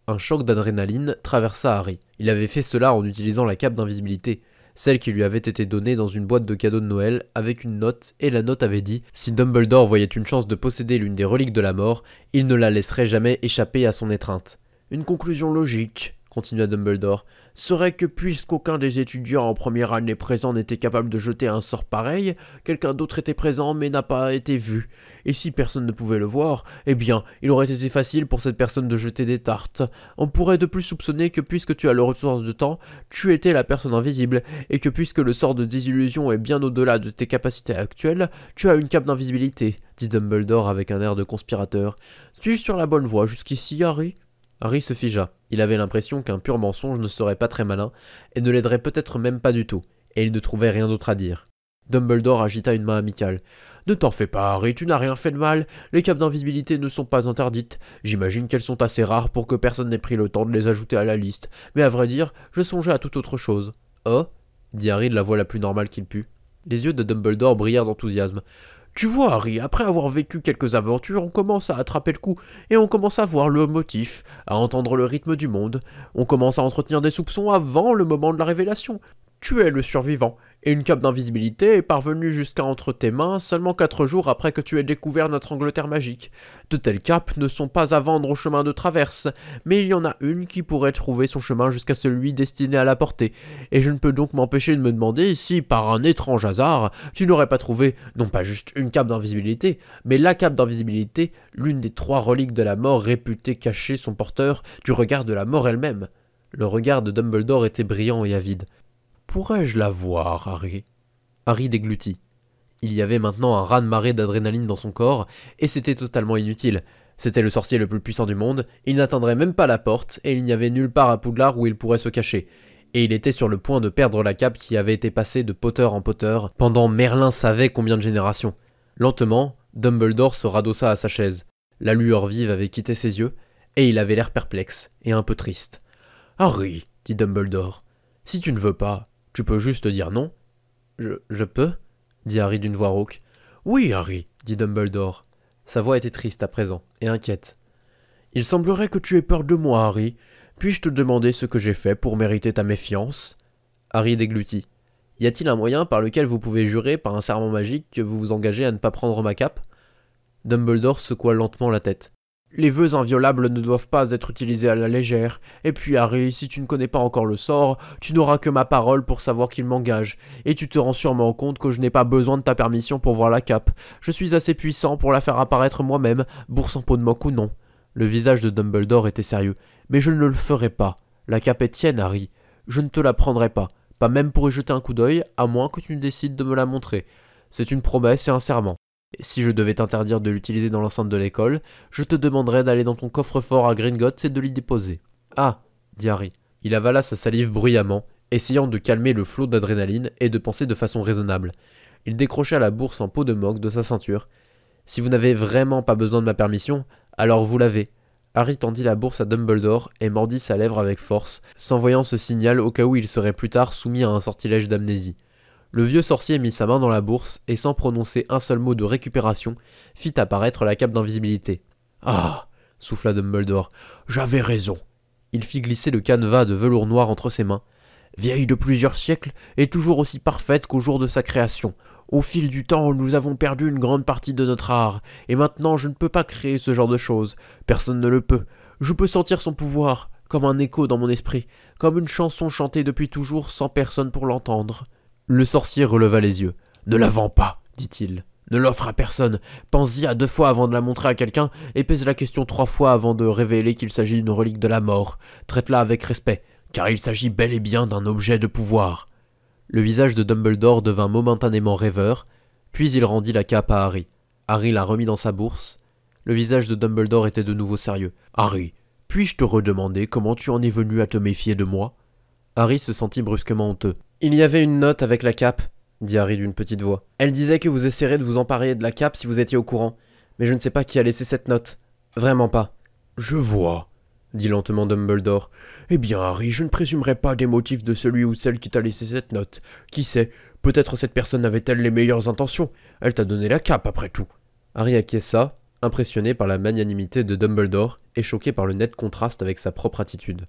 Un choc d'adrénaline traversa Harry. Il avait fait cela en utilisant la cape d'invisibilité, celle qui lui avait été donnée dans une boîte de cadeaux de Noël avec une note, et la note avait dit « Si Dumbledore voyait une chance de posséder l'une des reliques de la mort, il ne la laisserait jamais échapper à son étreinte. » Une conclusion logique, continua Dumbledore, serait que puisqu'aucun des étudiants en première année présents n'était capable de jeter un sort pareil, quelqu'un d'autre était présent mais n'a pas été vu. Et si personne ne pouvait le voir, eh bien, il aurait été facile pour cette personne de jeter des tartes. On pourrait de plus soupçonner que puisque tu as le retour de temps, tu étais la personne invisible, et que puisque le sort de désillusion est bien au-delà de tes capacités actuelles, tu as une cape d'invisibilité, dit Dumbledore avec un air de conspirateur. Suis-je sur la bonne voie jusqu'ici, Harry ? Harry se figea. Il avait l'impression qu'un pur mensonge ne serait pas très malin, et ne l'aiderait peut-être même pas du tout, et il ne trouvait rien d'autre à dire. Dumbledore agita une main amicale. « Ne t'en fais pas, Harry, tu n'as rien fait de mal. Les capes d'invisibilité ne sont pas interdites. J'imagine qu'elles sont assez rares pour que personne n'ait pris le temps de les ajouter à la liste. Mais à vrai dire, je songeais à toute autre chose. »« Oh » dit Harry de la voix la plus normale qu'il put. Les yeux de Dumbledore brillèrent d'enthousiasme. « Tu vois, Harry, après avoir vécu quelques aventures, on commence à attraper le coup, et on commence à voir le motif, à entendre le rythme du monde. On commence à entretenir des soupçons avant le moment de la révélation. Tu es le survivant, et une cape d'invisibilité est parvenue jusqu'à entre tes mains seulement 4 jours après que tu aies découvert notre Angleterre magique. De telles capes ne sont pas à vendre au chemin de traverse, mais il y en a une qui pourrait trouver son chemin jusqu'à celui destiné à la porter, et je ne peux donc m'empêcher de me demander si, par un étrange hasard, tu n'aurais pas trouvé, non pas juste une cape d'invisibilité, mais la cape d'invisibilité, l'une des 3 reliques de la mort réputées cacher son porteur du regard de la mort elle-même. Le regard de Dumbledore était brillant et avide. Pourrais-je la voir, Harry ? Harry déglutit. Il y avait maintenant un raz-de-marée d'adrénaline dans son corps, et c'était totalement inutile. C'était le sorcier le plus puissant du monde, il n'atteindrait même pas la porte, et il n'y avait nulle part à Poudlard où il pourrait se cacher. Et il était sur le point de perdre la cape qui avait été passée de Potter en Potter pendant Merlin savait combien de générations. Lentement, Dumbledore se radossa à sa chaise. La lueur vive avait quitté ses yeux, et il avait l'air perplexe, et un peu triste. « Harry, dit Dumbledore, si tu ne veux pas, tu peux juste dire non. »« Je peux ?» dit Harry d'une voix rauque. « Oui, Harry, dit Dumbledore. » Sa voix était triste à présent, et inquiète. « Il semblerait que tu aies peur de moi, Harry. Puis-je te demander ce que j'ai fait pour mériter ta méfiance ?» Harry déglutit. « Y a-t-il un moyen par lequel vous pouvez jurer par un serment magique que vous vous engagez à ne pas prendre ma cape ?» Dumbledore secoua lentement la tête. Les vœux inviolables ne doivent pas être utilisés à la légère. Et puis Harry, si tu ne connais pas encore le sort, tu n'auras que ma parole pour savoir qu'il m'engage. Et tu te rends sûrement compte que je n'ai pas besoin de ta permission pour voir la cape. Je suis assez puissant pour la faire apparaître moi-même, bourse en peau de moque ou non. Le visage de Dumbledore était sérieux. Mais je ne le ferai pas. La cape est tienne, Harry. Je ne te la prendrai pas. Pas même pour y jeter un coup d'œil, à moins que tu ne décides de me la montrer. C'est une promesse et un serment. Et si je devais t'interdire de l'utiliser dans l'enceinte de l'école, je te demanderais d'aller dans ton coffre-fort à Gringotts et de l'y déposer. Ah, dit Harry. Il avala sa salive bruyamment, essayant de calmer le flot d'adrénaline et de penser de façon raisonnable. Il décrocha la bourse en peau de moque de sa ceinture. Si vous n'avez vraiment pas besoin de ma permission, alors vous l'avez. Harry tendit la bourse à Dumbledore et mordit sa lèvre avec force, s'envoyant ce signal au cas où il serait plus tard soumis à un sortilège d'amnésie. Le vieux sorcier mit sa main dans la bourse et sans prononcer un seul mot de récupération, fit apparaître la cape d'invisibilité. « Ah !» souffla Dumbledore. « J'avais raison. » Il fit glisser le canevas de velours noir entre ses mains. « Vieille de plusieurs siècles et toujours aussi parfaite qu'au jour de sa création. Au fil du temps, nous avons perdu une grande partie de notre art, et maintenant je ne peux pas créer ce genre de choses. Personne ne le peut. Je peux sentir son pouvoir, comme un écho dans mon esprit, comme une chanson chantée depuis toujours sans personne pour l'entendre. » Le sorcier releva les yeux. « Ne la vends pas, dit-il. Ne l'offre à personne. Pense-y à 2 fois avant de la montrer à quelqu'un et pèse la question 3 fois avant de révéler qu'il s'agit d'une relique de la mort. Traite-la avec respect, car il s'agit bel et bien d'un objet de pouvoir. » Le visage de Dumbledore devint momentanément rêveur, puis il rendit la cape à Harry. Harry la remit dans sa bourse. Le visage de Dumbledore était de nouveau sérieux. « Harry, puis-je te redemander comment tu en es venu à te méfier de moi ?» Harry se sentit brusquement honteux. « Il y avait une note avec la cape, » dit Harry d'une petite voix. « Elle disait que vous essayerez de vous emparer de la cape si vous étiez au courant. Mais je ne sais pas qui a laissé cette note. Vraiment pas. »« Je vois, » dit lentement Dumbledore. « Eh bien, Harry, je ne présumerai pas des motifs de celui ou celle qui t'a laissé cette note. Qui sait, peut-être cette personne avait-elle les meilleures intentions. Elle t'a donné la cape, après tout. » Harry acquiesça, impressionné par la magnanimité de Dumbledore et choqué par le net contraste avec sa propre attitude.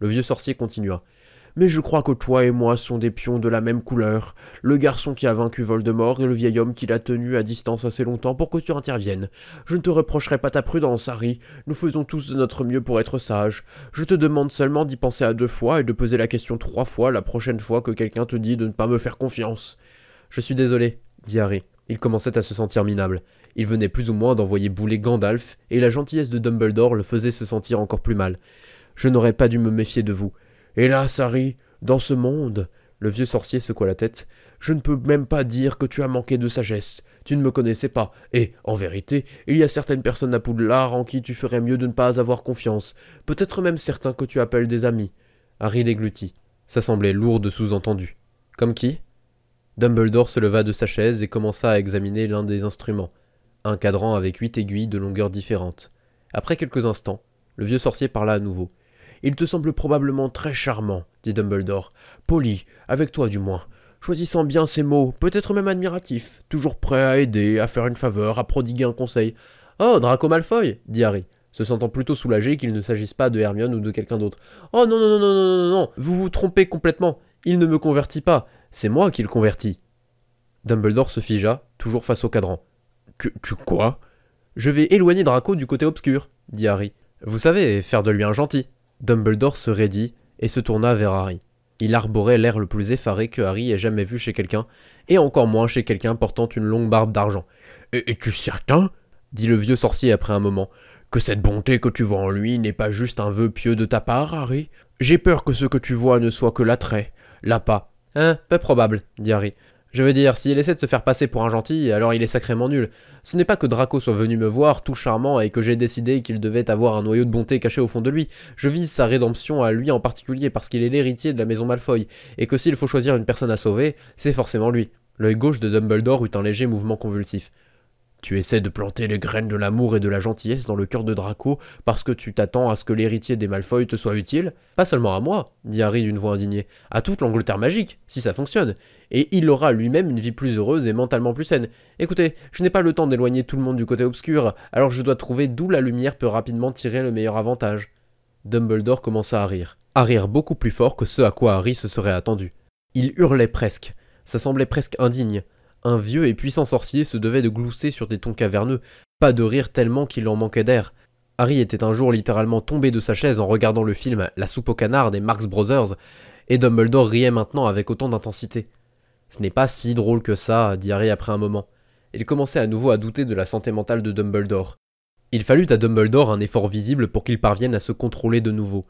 Le vieux sorcier continua. « Mais je crois que toi et moi sont des pions de la même couleur, le garçon qui a vaincu Voldemort et le vieil homme qui l'a tenu à distance assez longtemps pour que tu interviennes. Je ne te reprocherai pas ta prudence, Harry, nous faisons tous de notre mieux pour être sages. Je te demande seulement d'y penser à 2 fois et de poser la question 3 fois la prochaine fois que quelqu'un te dit de ne pas me faire confiance. »« Je suis désolé, » dit Harry. Il commençait à se sentir minable. Il venait plus ou moins d'envoyer bouler Gandalf, et la gentillesse de Dumbledore le faisait se sentir encore plus mal. « Je n'aurais pas dû me méfier de vous. Hélas, Harry, dans ce monde, » le vieux sorcier secoua la tête, « je ne peux même pas dire que tu as manqué de sagesse. Tu ne me connaissais pas, et, en vérité, il y a certaines personnes à Poudlard en qui tu ferais mieux de ne pas avoir confiance, peut-être même certains que tu appelles des amis. » Harry déglutit. Ça semblait lourd de sous-entendu. « Comme qui ?» Dumbledore se leva de sa chaise et commença à examiner l'un des instruments, un cadran avec 8 aiguilles de longueurs différentes. Après quelques instants, le vieux sorcier parla à nouveau. « Il te semble probablement très charmant, dit Dumbledore. Poli, avec toi du moins. Choisissant bien ses mots, peut-être même admiratif, toujours prêt à aider, à faire une faveur, à prodiguer un conseil. Oh, Draco Malfoy, dit Harry, se sentant plutôt soulagé qu'il ne s'agisse pas de Hermione ou de quelqu'un d'autre. Oh non, non, non, non, non, non, non, vous vous trompez complètement. Il ne me convertit pas, c'est moi qui le convertis. Dumbledore se figea, toujours face au cadran. Tu quoi? Je vais éloigner Draco du côté obscur, dit Harry. Vous savez, faire de lui un gentil. Dumbledore se raidit et se tourna vers Harry. Il arborait l'air le plus effaré que Harry ait jamais vu chez quelqu'un, et encore moins chez quelqu'un portant une longue barbe d'argent. « Es-tu certain, dit le vieux sorcier après un moment, que cette bonté que tu vois en lui n'est pas juste un vœu pieux de ta part, Harry? J'ai peur que ce que tu vois ne soit que l'attrait, l'appât. »« Peu probable, dit Harry. Je veux dire, s'il essaie de se faire passer pour un gentil, alors il est sacrément nul. Ce n'est pas que Draco soit venu me voir, tout charmant, et que j'ai décidé qu'il devait avoir un noyau de bonté caché au fond de lui. Je vise sa rédemption à lui en particulier parce qu'il est l'héritier de la maison Malfoy, et que s'il faut choisir une personne à sauver, c'est forcément lui. » L'œil gauche de Dumbledore eut un léger mouvement convulsif. « Tu essaies de planter les graines de l'amour et de la gentillesse dans le cœur de Draco parce que tu t'attends à ce que l'héritier des Malfoy te soit utile? Pas seulement à moi, dit Harry d'une voix indignée, à toute l'Angleterre magique, si ça fonctionne. Et il aura lui-même une vie plus heureuse et mentalement plus saine. Écoutez, je n'ai pas le temps d'éloigner tout le monde du côté obscur, alors je dois trouver d'où la lumière peut rapidement tirer le meilleur avantage. » Dumbledore commença à rire beaucoup plus fort que ce à quoi Harry se serait attendu. Il hurlait presque, ça semblait presque indigne. Un vieux et puissant sorcier se devait de glousser sur des tons caverneux, pas de rire tellement qu'il en manquait d'air. Harry était un jour littéralement tombé de sa chaise en regardant le film La soupe au canard des Marx Brothers, et Dumbledore riait maintenant avec autant d'intensité. Ce n'est pas si drôle que ça, dit Harry après un moment. Il commençait à nouveau à douter de la santé mentale de Dumbledore. Il fallut à Dumbledore un effort visible pour qu'il parvienne à se contrôler de nouveau.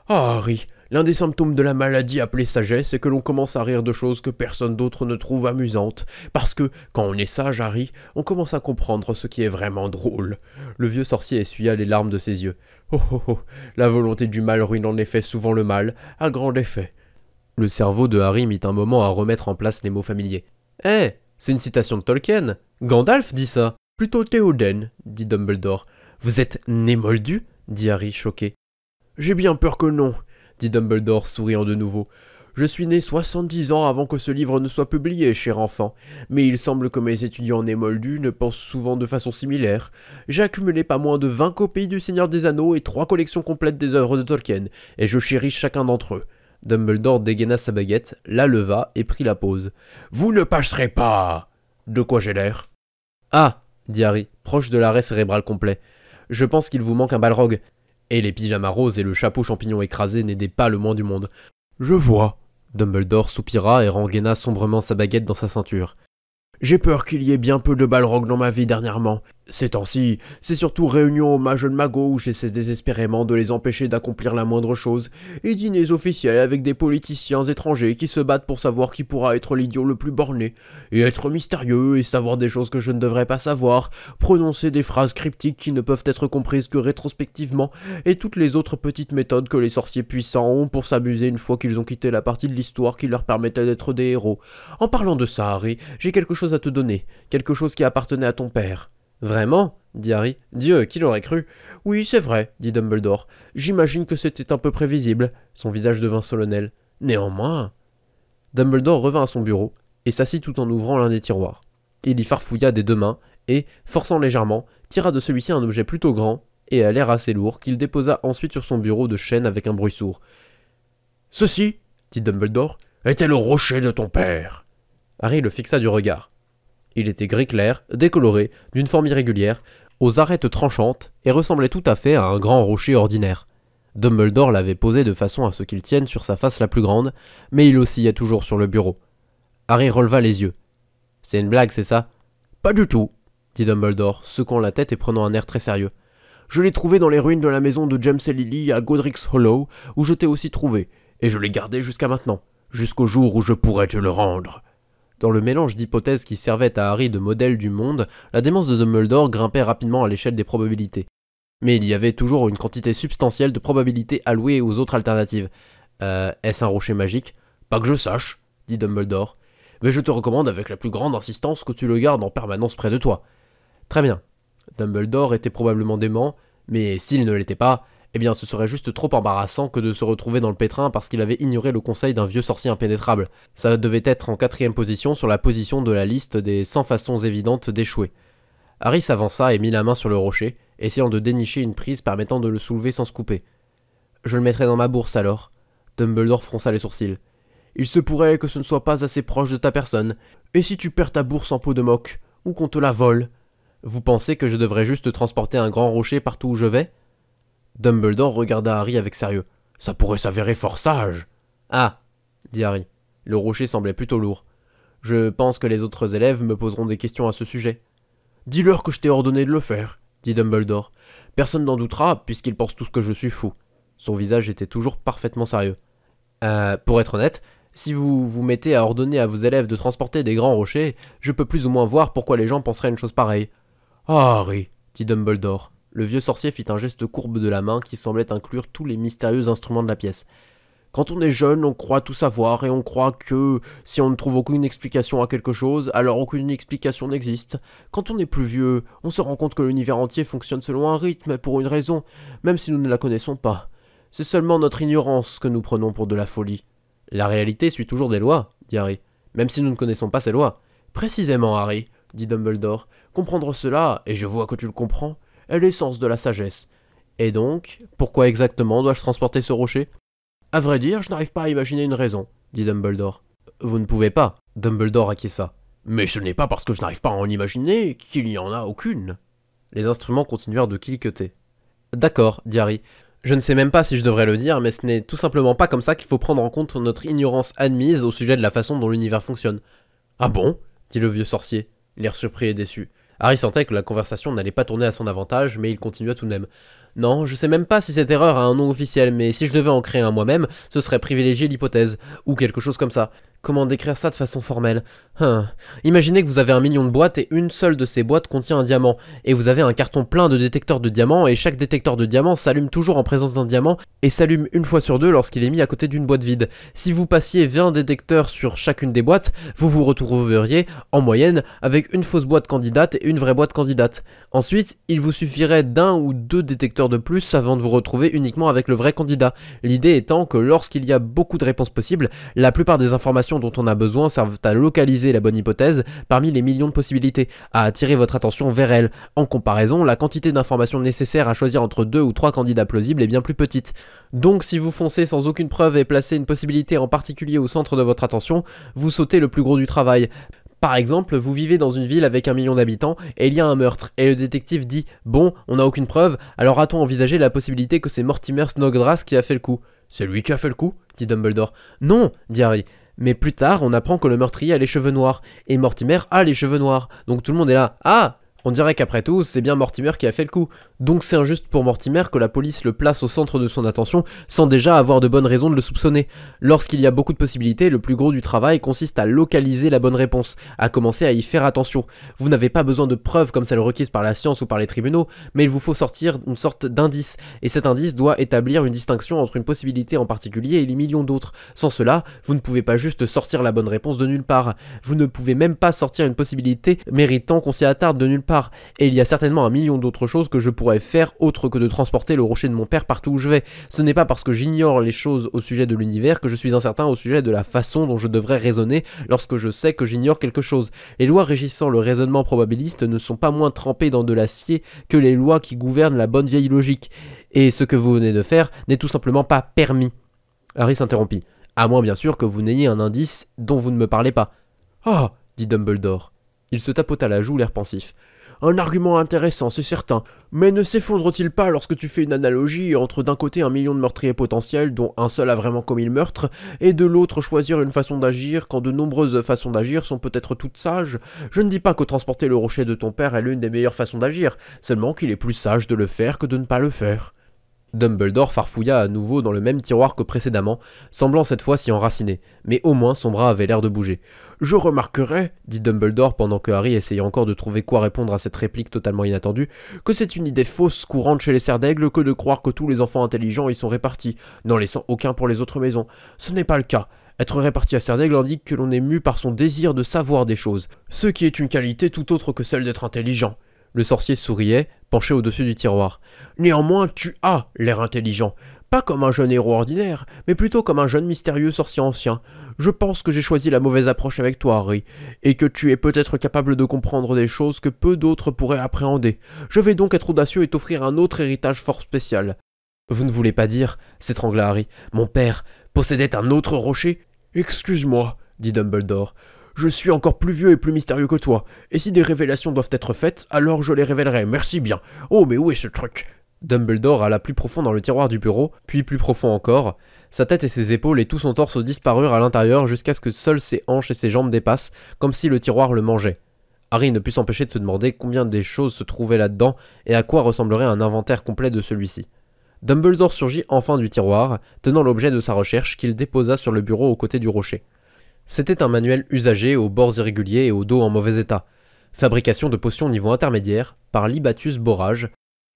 Ah, Harry, l'un des symptômes de la maladie appelée sagesse est que l'on commence à rire de choses que personne d'autre ne trouve amusantes. Parce que, quand on est sage, Harry, on commence à comprendre ce qui est vraiment drôle. Le vieux sorcier essuya les larmes de ses yeux. Oh oh oh, la volonté du mal ruine en effet souvent le mal, à grand effet. Le cerveau de Harry mit un moment à remettre en place les mots familiers. Eh, c'est une citation de Tolkien. Gandalf dit ça. Plutôt Théoden, dit Dumbledore. Vous êtes né moldu dit Harry, choqué. J'ai bien peur que non, dit Dumbledore, souriant de nouveau. Je suis né 70 ans avant que ce livre ne soit publié, cher enfant, mais il semble que mes étudiants nés moldus ne pensent souvent de façon similaire. J'ai accumulé pas moins de 20 copies du Seigneur des Anneaux et 3 collections complètes des œuvres de Tolkien, et je chéris chacun d'entre eux. Dumbledore dégaina sa baguette, la leva et prit la pose. Vous ne passerez pas. De quoi j'ai l'air? Ah, dit Harry, proche de l'arrêt cérébral complet. Je pense qu'il vous manque un balrog. Et les pyjamas roses et le chapeau champignon écrasé n'aidaient pas le moins du monde. Je vois. Dumbledore soupira et rengaina sombrement sa baguette dans sa ceinture. J'ai peur qu'il y ait bien peu de balrog dans ma vie dernièrement. Ces temps-ci, c'est surtout réunions aux mages de Mago où j'essaie désespérément de les empêcher d'accomplir la moindre chose, et dîners officiels avec des politiciens étrangers qui se battent pour savoir qui pourra être l'idiot le plus borné, et être mystérieux et savoir des choses que je ne devrais pas savoir, prononcer des phrases cryptiques qui ne peuvent être comprises que rétrospectivement, et toutes les autres petites méthodes que les sorciers puissants ont pour s'amuser une fois qu'ils ont quitté la partie de l'histoire qui leur permettait d'être des héros. En parlant de ça, Harry, j'ai quelque chose à te donner, quelque chose qui appartenait à ton père. Vraiment? Dit Harry. Dieu, qui l'aurait cru? Oui, c'est vrai, dit Dumbledore. J'imagine que c'était un peu prévisible. Son visage devint solennel. Néanmoins... Dumbledore revint à son bureau et s'assit tout en ouvrant l'un des tiroirs. Il y farfouilla des deux mains et, forçant légèrement, tira de celui-ci un objet plutôt grand et à l'air assez lourd qu'il déposa ensuite sur son bureau de chêne avec un bruit sourd. Ceci, dit Dumbledore, était le rocher de ton père. Harry le fixa du regard. Il était gris clair, décoloré, d'une forme irrégulière, aux arêtes tranchantes, et ressemblait tout à fait à un grand rocher ordinaire. Dumbledore l'avait posé de façon à ce qu'il tienne sur sa face la plus grande, mais il oscillait toujours sur le bureau. Harry releva les yeux. « C'est une blague, c'est ça ?»« Pas du tout, » dit Dumbledore, secouant la tête et prenant un air très sérieux. « Je l'ai trouvé dans les ruines de la maison de James et Lily à Godric's Hollow, où je t'ai aussi trouvé, et je l'ai gardé jusqu'à maintenant, jusqu'au jour où je pourrai te le rendre. » Dans le mélange d'hypothèses qui servaient à Harry de modèle du monde, la démence de Dumbledore grimpait rapidement à l'échelle des probabilités. Mais il y avait toujours une quantité substantielle de probabilités allouées aux autres alternatives. Est-ce un rocher magique? Pas que je sache, dit Dumbledore. Mais je te recommande avec la plus grande insistance que tu le gardes en permanence près de toi. Très bien. Dumbledore était probablement dément, mais s'il ne l'était pas, eh bien ce serait juste trop embarrassant que de se retrouver dans le pétrin parce qu'il avait ignoré le conseil d'un vieux sorcier impénétrable. Ça devait être en 4e position sur la position de la liste des 100 façons évidentes d'échouer. Harry s'avança et mit la main sur le rocher, essayant de dénicher une prise permettant de le soulever sans se couper. « Je le mettrai dans ma bourse alors. » Dumbledore fronça les sourcils. « Il se pourrait que ce ne soit pas assez proche de ta personne. Et si tu perds ta bourse en peau de moque, ou qu'on te la vole? Vous pensez que je devrais juste transporter un grand rocher partout où je vais ?» Dumbledore regarda Harry avec sérieux. « Ça pourrait s'avérer fort sage. »« Ah !» dit Harry. Le rocher semblait plutôt lourd. « Je pense que les autres élèves me poseront des questions à ce sujet. »« Dis-leur que je t'ai ordonné de le faire, » dit Dumbledore. « Personne n'en doutera, puisqu'ils pensent tous que je suis fou. » Son visage était toujours parfaitement sérieux. « Pour être honnête, si vous vous mettez à ordonner à vos élèves de transporter des grands rochers, je peux plus ou moins voir pourquoi les gens penseraient une chose pareille. »« Ah, Harry, » dit Dumbledore. Le vieux sorcier fit un geste courbe de la main qui semblait inclure tous les mystérieux instruments de la pièce. Quand on est jeune, on croit tout savoir et on croit que, si on ne trouve aucune explication à quelque chose, alors aucune explication n'existe. Quand on est plus vieux, on se rend compte que l'univers entier fonctionne selon un rythme et pour une raison, même si nous ne la connaissons pas. C'est seulement notre ignorance que nous prenons pour de la folie. La réalité suit toujours des lois, dit Harry, même si nous ne connaissons pas ces lois. Précisément, Harry, dit Dumbledore. Comprendre cela, et je vois que tu le comprends, est l'essence de la sagesse. Et donc, pourquoi exactement dois-je transporter ce rocher? À vrai dire, je n'arrive pas à imaginer une raison, dit Dumbledore. Vous ne pouvez pas, Dumbledore acquiesça. Mais ce n'est pas parce que je n'arrive pas à en imaginer qu'il n'y en a aucune. Les instruments continuèrent de cliqueter. D'accord, dit Harry. Je ne sais même pas si je devrais le dire, mais ce n'est tout simplement pas comme ça qu'il faut prendre en compte notre ignorance admise au sujet de la façon dont l'univers fonctionne. Ah bon? Dit le vieux sorcier, l'air surpris et déçu. Harry sentait que la conversation n'allait pas tourner à son avantage, mais il continua tout de même. Non, je sais même pas si cette erreur a un nom officiel, mais si je devais en créer un moi-même, ce serait privilégier l'hypothèse, ou quelque chose comme ça. Comment décrire ça de façon formelle? Imaginez que vous avez 1 million de boîtes et une seule de ces boîtes contient un diamant, et vous avez un carton plein de détecteurs de diamants, et chaque détecteur de diamant s'allume toujours en présence d'un diamant, et s'allume une fois sur deux lorsqu'il est mis à côté d'une boîte vide. Si vous passiez 20 détecteurs sur chacune des boîtes, vous vous retrouveriez, en moyenne, avec une fausse boîte candidate et une vraie boîte candidate. Ensuite, il vous suffirait d'1 ou 2 détecteurs de plus avant de vous retrouver uniquement avec le vrai candidat. L'idée étant que lorsqu'il y a beaucoup de réponses possibles, la plupart des informations dont on a besoin servent à localiser la bonne hypothèse parmi les millions de possibilités, à attirer votre attention vers elle. En comparaison, la quantité d'informations nécessaires à choisir entre 2 ou 3 candidats plausibles est bien plus petite. Donc si vous foncez sans aucune preuve et placez une possibilité en particulier au centre de votre attention, vous sautez le plus gros du travail. Par exemple, vous vivez dans une ville avec 1 million d'habitants et il y a un meurtre, et le détective dit « Bon, on n'a aucune preuve, alors a-t-on envisagé la possibilité que c'est Mortimer Snodgrass qui a fait le coup ?» « C'est lui qui a fait le coup ?» dit Dumbledore. « Non !» dit Harry. Mais plus tard, on apprend que le meurtrier a les cheveux noirs, et Mortimer a les cheveux noirs, donc tout le monde est là « Ah !» On dirait qu'après tout, c'est bien Mortimer qui a fait le coup. Donc c'est injuste pour Mortimer que la police le place au centre de son attention sans déjà avoir de bonnes raisons de le soupçonner. Lorsqu'il y a beaucoup de possibilités, le plus gros du travail consiste à localiser la bonne réponse, à commencer à y faire attention. Vous n'avez pas besoin de preuves comme celles requises par la science ou par les tribunaux, mais il vous faut sortir une sorte d'indice, et cet indice doit établir une distinction entre une possibilité en particulier et les millions d'autres. Sans cela, vous ne pouvez pas juste sortir la bonne réponse de nulle part. Vous ne pouvez même pas sortir une possibilité méritant qu'on s'y attarde de nulle part. Et il y a certainement 1 million d'autres choses que je pourrais faire autre que de transporter le rocher de mon père partout où je vais. Ce n'est pas parce que j'ignore les choses au sujet de l'univers que je suis incertain au sujet de la façon dont je devrais raisonner lorsque je sais que j'ignore quelque chose. Les lois régissant le raisonnement probabiliste ne sont pas moins trempées dans de l'acier que les lois qui gouvernent la bonne vieille logique. Et ce que vous venez de faire n'est tout simplement pas permis. Harry s'interrompit. À moins bien sûr que vous n'ayez un indice dont vous ne me parlez pas. Ah, dit Dumbledore. Il se tapota la joue, l'air pensif. Un argument intéressant, c'est certain, mais ne s'effondre-t-il pas lorsque tu fais une analogie entre d'un côté 1 million de meurtriers potentiels dont un seul a vraiment commis le meurtre, et de l'autre choisir une façon d'agir quand de nombreuses façons d'agir sont peut-être toutes sages? Je ne dis pas que transporter le rocher de ton père est l'une des meilleures façons d'agir, seulement qu'il est plus sage de le faire que de ne pas le faire. Dumbledore farfouilla à nouveau dans le même tiroir que précédemment, semblant cette fois s'y enraciner, mais au moins son bras avait l'air de bouger. « Je remarquerais, dit Dumbledore pendant que Harry essayait encore de trouver quoi répondre à cette réplique totalement inattendue, que c'est une idée fausse courante chez les serres d'aigle que de croire que tous les enfants intelligents y sont répartis, n'en laissant aucun pour les autres maisons. Ce n'est pas le cas. Être réparti à serre d'aigle indique que l'on est mu par son désir de savoir des choses, ce qui est une qualité tout autre que celle d'être intelligent. » Le sorcier souriait, penché au-dessus du tiroir. « Néanmoins, tu as l'air intelligent. Pas comme un jeune héros ordinaire, mais plutôt comme un jeune mystérieux sorcier ancien. Je pense que j'ai choisi la mauvaise approche avec toi, Harry, et que tu es peut-être capable de comprendre des choses que peu d'autres pourraient appréhender. Je vais donc être audacieux et t'offrir un autre héritage fort spécial. » « Vous ne voulez pas dire, » s'étrangla Harry, « mon père possédait un autre rocher ?»« Excuse-moi, » dit Dumbledore. « Je suis encore plus vieux et plus mystérieux que toi, et si des révélations doivent être faites, alors je les révélerai, merci bien. Oh, mais où est ce truc ?» Dumbledore alla plus profond dans le tiroir du bureau, puis plus profond encore. Sa tête et ses épaules et tout son torse disparurent à l'intérieur jusqu'à ce que seules ses hanches et ses jambes dépassent, comme si le tiroir le mangeait. Harry ne put s'empêcher de se demander combien des choses se trouvaient là-dedans et à quoi ressemblerait un inventaire complet de celui-ci. Dumbledore surgit enfin du tiroir, tenant l'objet de sa recherche qu'il déposa sur le bureau aux côtés du rocher. C'était un manuel usagé aux bords irréguliers et au dos en mauvais état. Fabrication de potions niveau intermédiaire par Libatus Borage.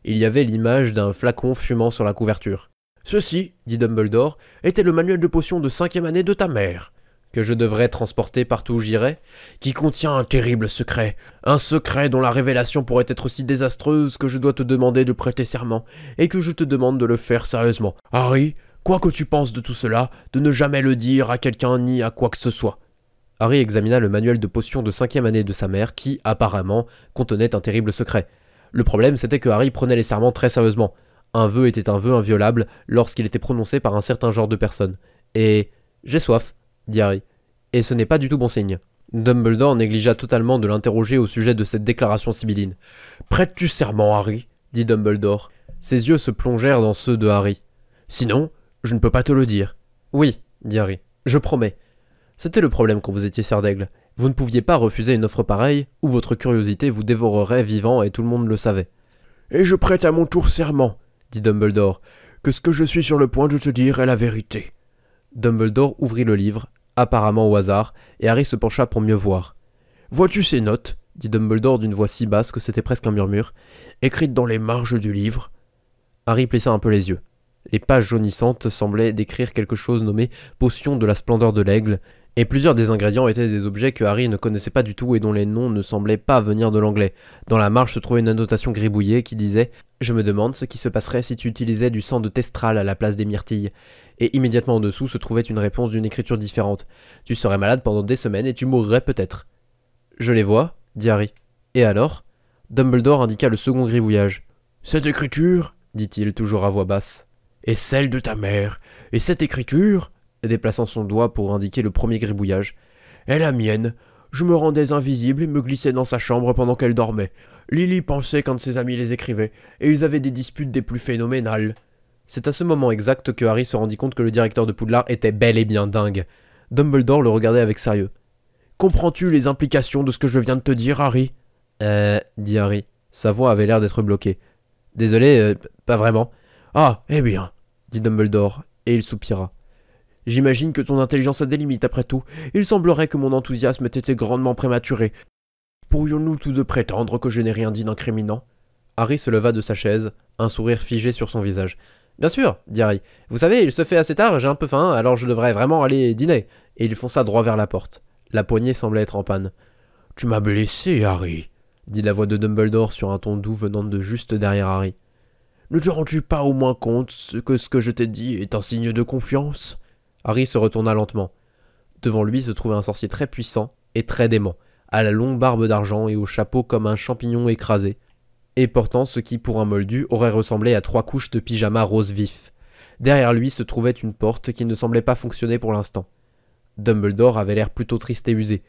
Il y avait l'image d'un flacon fumant sur la couverture. « Ceci, dit Dumbledore, était le manuel de potions de 5e année de ta mère, que je devrais transporter partout où j'irai, qui contient un terrible secret, un secret dont la révélation pourrait être si désastreuse que je dois te demander de prêter serment, et que je te demande de le faire sérieusement. Harry, quoi que tu penses de tout cela, de ne jamais le dire à quelqu'un ni à quoi que ce soit. » Harry examina le manuel de potions de 5e année de sa mère qui, apparemment, contenait un terrible secret. Le problème, c'était que Harry prenait les serments très sérieusement. Un vœu était un vœu inviolable lorsqu'il était prononcé par un certain genre de personne. Et « j'ai soif », dit Harry. Et ce n'est pas du tout bon signe. Dumbledore négligea totalement de l'interroger au sujet de cette déclaration sibylline. « Prêtes-tu serment, Harry ?» dit Dumbledore. « Ses yeux se plongèrent dans ceux de Harry. « Sinon, je ne peux pas te le dire. »« Oui, dit Harry, je promets. » C'était le problème quand vous étiez Serre d'Aigle. Vous ne pouviez pas refuser une offre pareille, ou votre curiosité vous dévorerait vivant et tout le monde le savait. « Et je prête à mon tour serment, dit Dumbledore, que ce que je suis sur le point de te dire est la vérité. » Dumbledore ouvrit le livre, apparemment au hasard, et Harry se pencha pour mieux voir. « Vois-tu ces notes ?» dit Dumbledore d'une voix si basse que c'était presque un murmure, « écrites dans les marges du livre. » Harry plissa un peu les yeux. Les pages jaunissantes semblaient décrire quelque chose nommé « potion de la splendeur de l'aigle », et plusieurs des ingrédients étaient des objets que Harry ne connaissait pas du tout et dont les noms ne semblaient pas venir de l'anglais. Dans la marge se trouvait une annotation gribouillée qui disait « Je me demande ce qui se passerait si tu utilisais du sang de Testral à la place des myrtilles. » Et immédiatement en dessous se trouvait une réponse d'une écriture différente. « Tu serais malade pendant des semaines et tu mourrais peut-être. »« Je les vois, » dit Harry. « Et alors ?» Dumbledore indiqua le second gribouillage. « Cette écriture, dit-il toujours à voix basse, est celle de ta mère. Et cette écriture, déplaçant son doigt pour indiquer le premier gribouillage, est la mienne. Je me rendais invisible et me glissais dans sa chambre pendant qu'elle dormait. Lily pensait qu'un de ses amis les écrivait, et ils avaient des disputes des plus phénoménales. » C'est à ce moment exact que Harry se rendit compte que le directeur de Poudlard était bel et bien dingue. Dumbledore le regardait avec sérieux. « Comprends-tu les implications de ce que je viens de te dire, Harry ?» dit Harry. Sa voix avait l'air d'être bloquée. « Désolé, pas vraiment. »« Ah, eh bien, dit Dumbledore, et il soupira. « J'imagine que ton intelligence a des limites après tout. Il semblerait que mon enthousiasme ait été grandement prématuré. Pourrions-nous tous deux prétendre que je n'ai rien dit d'incriminant ?» Harry se leva de sa chaise, un sourire figé sur son visage. « Bien sûr, dit Harry. Vous savez, il se fait assez tard, j'ai un peu faim, alors je devrais vraiment aller dîner. » Et il fonça droit vers la porte. La poignée semblait être en panne. « Tu m'as blessé, Harry, » dit la voix de Dumbledore sur un ton doux venant de juste derrière Harry. « Ne te rends-tu pas au moins compte que ce que je t'ai dit est un signe de confiance ?» Harry se retourna lentement. Devant lui se trouvait un sorcier très puissant et très dément, à la longue barbe d'argent et au chapeau comme un champignon écrasé, et portant ce qui, pour un moldu, aurait ressemblé à 3 couches de pyjama rose vif. Derrière lui se trouvait une porte qui ne semblait pas fonctionner pour l'instant. Dumbledore avait l'air plutôt triste et usé,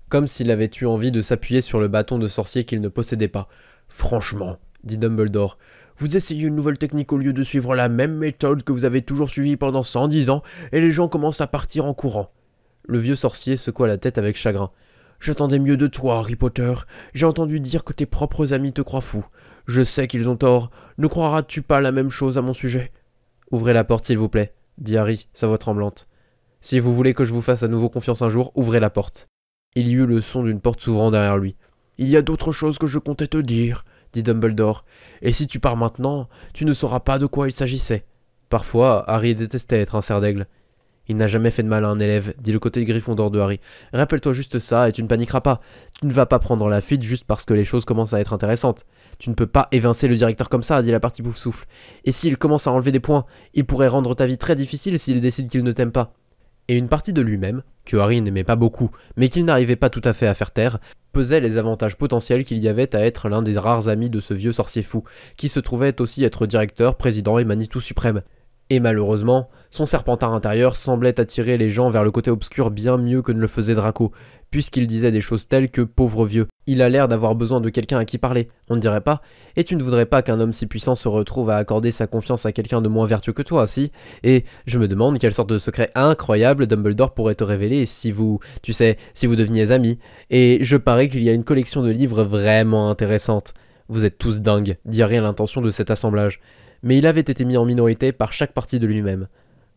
comme s'il avait eu envie de s'appuyer sur le bâton de sorcier qu'il ne possédait pas. « Franchement, dit Dumbledore, vous essayez une nouvelle technique au lieu de suivre la même méthode que vous avez toujours suivie pendant 110 ans, et les gens commencent à partir en courant. » Le vieux sorcier secoua la tête avec chagrin. « J'attendais mieux de toi, Harry Potter. J'ai entendu dire que tes propres amis te croient fou. Je sais qu'ils ont tort. Ne croiras-tu pas la même chose à mon sujet ?»« Ouvrez la porte, s'il vous plaît, dit Harry, sa voix tremblante. « Si vous voulez que je vous fasse à nouveau confiance un jour, ouvrez la porte. » Il y eut le son d'une porte s'ouvrant derrière lui. « Il y a d'autres choses que je comptais te dire, dit Dumbledore. Et si tu pars maintenant, tu ne sauras pas de quoi il s'agissait. » Parfois, Harry détestait être un cerf d'aigle. « Il n'a jamais fait de mal à un élève, dit le côté Gryffondor de Harry. Rappelle-toi juste ça et tu ne paniqueras pas. Tu ne vas pas prendre la fuite juste parce que les choses commencent à être intéressantes. Tu ne peux pas évincer le directeur comme ça, dit la partie Poufsouffle. Et s'il commence à enlever des points, il pourrait rendre ta vie très difficile s'il décide qu'il ne t'aime pas. » Et une partie de lui-même, que Harry n'aimait pas beaucoup, mais qu'il n'arrivait pas tout à fait à faire taire, pesait les avantages potentiels qu'il y avait à être l'un des rares amis de ce vieux sorcier fou, qui se trouvait aussi être directeur, président et Manitou suprême. Et malheureusement, son serpentard intérieur semblait attirer les gens vers le côté obscur bien mieux que ne le faisait Draco, puisqu'il disait des choses telles que « pauvre vieux, il a l'air d'avoir besoin de quelqu'un à qui parler, on ne dirait pas, et tu ne voudrais pas qu'un homme si puissant se retrouve à accorder sa confiance à quelqu'un de moins vertueux que toi, si ? Et je me demande quelle sorte de secret incroyable Dumbledore pourrait te révéler si vous, tu sais, si vous deveniez amis, et je parie qu'il y a une collection de livres vraiment intéressante. Vous êtes tous dingues, dit Harry à l'intention de cet assemblage. Mais il avait été mis en minorité par chaque partie de lui-même.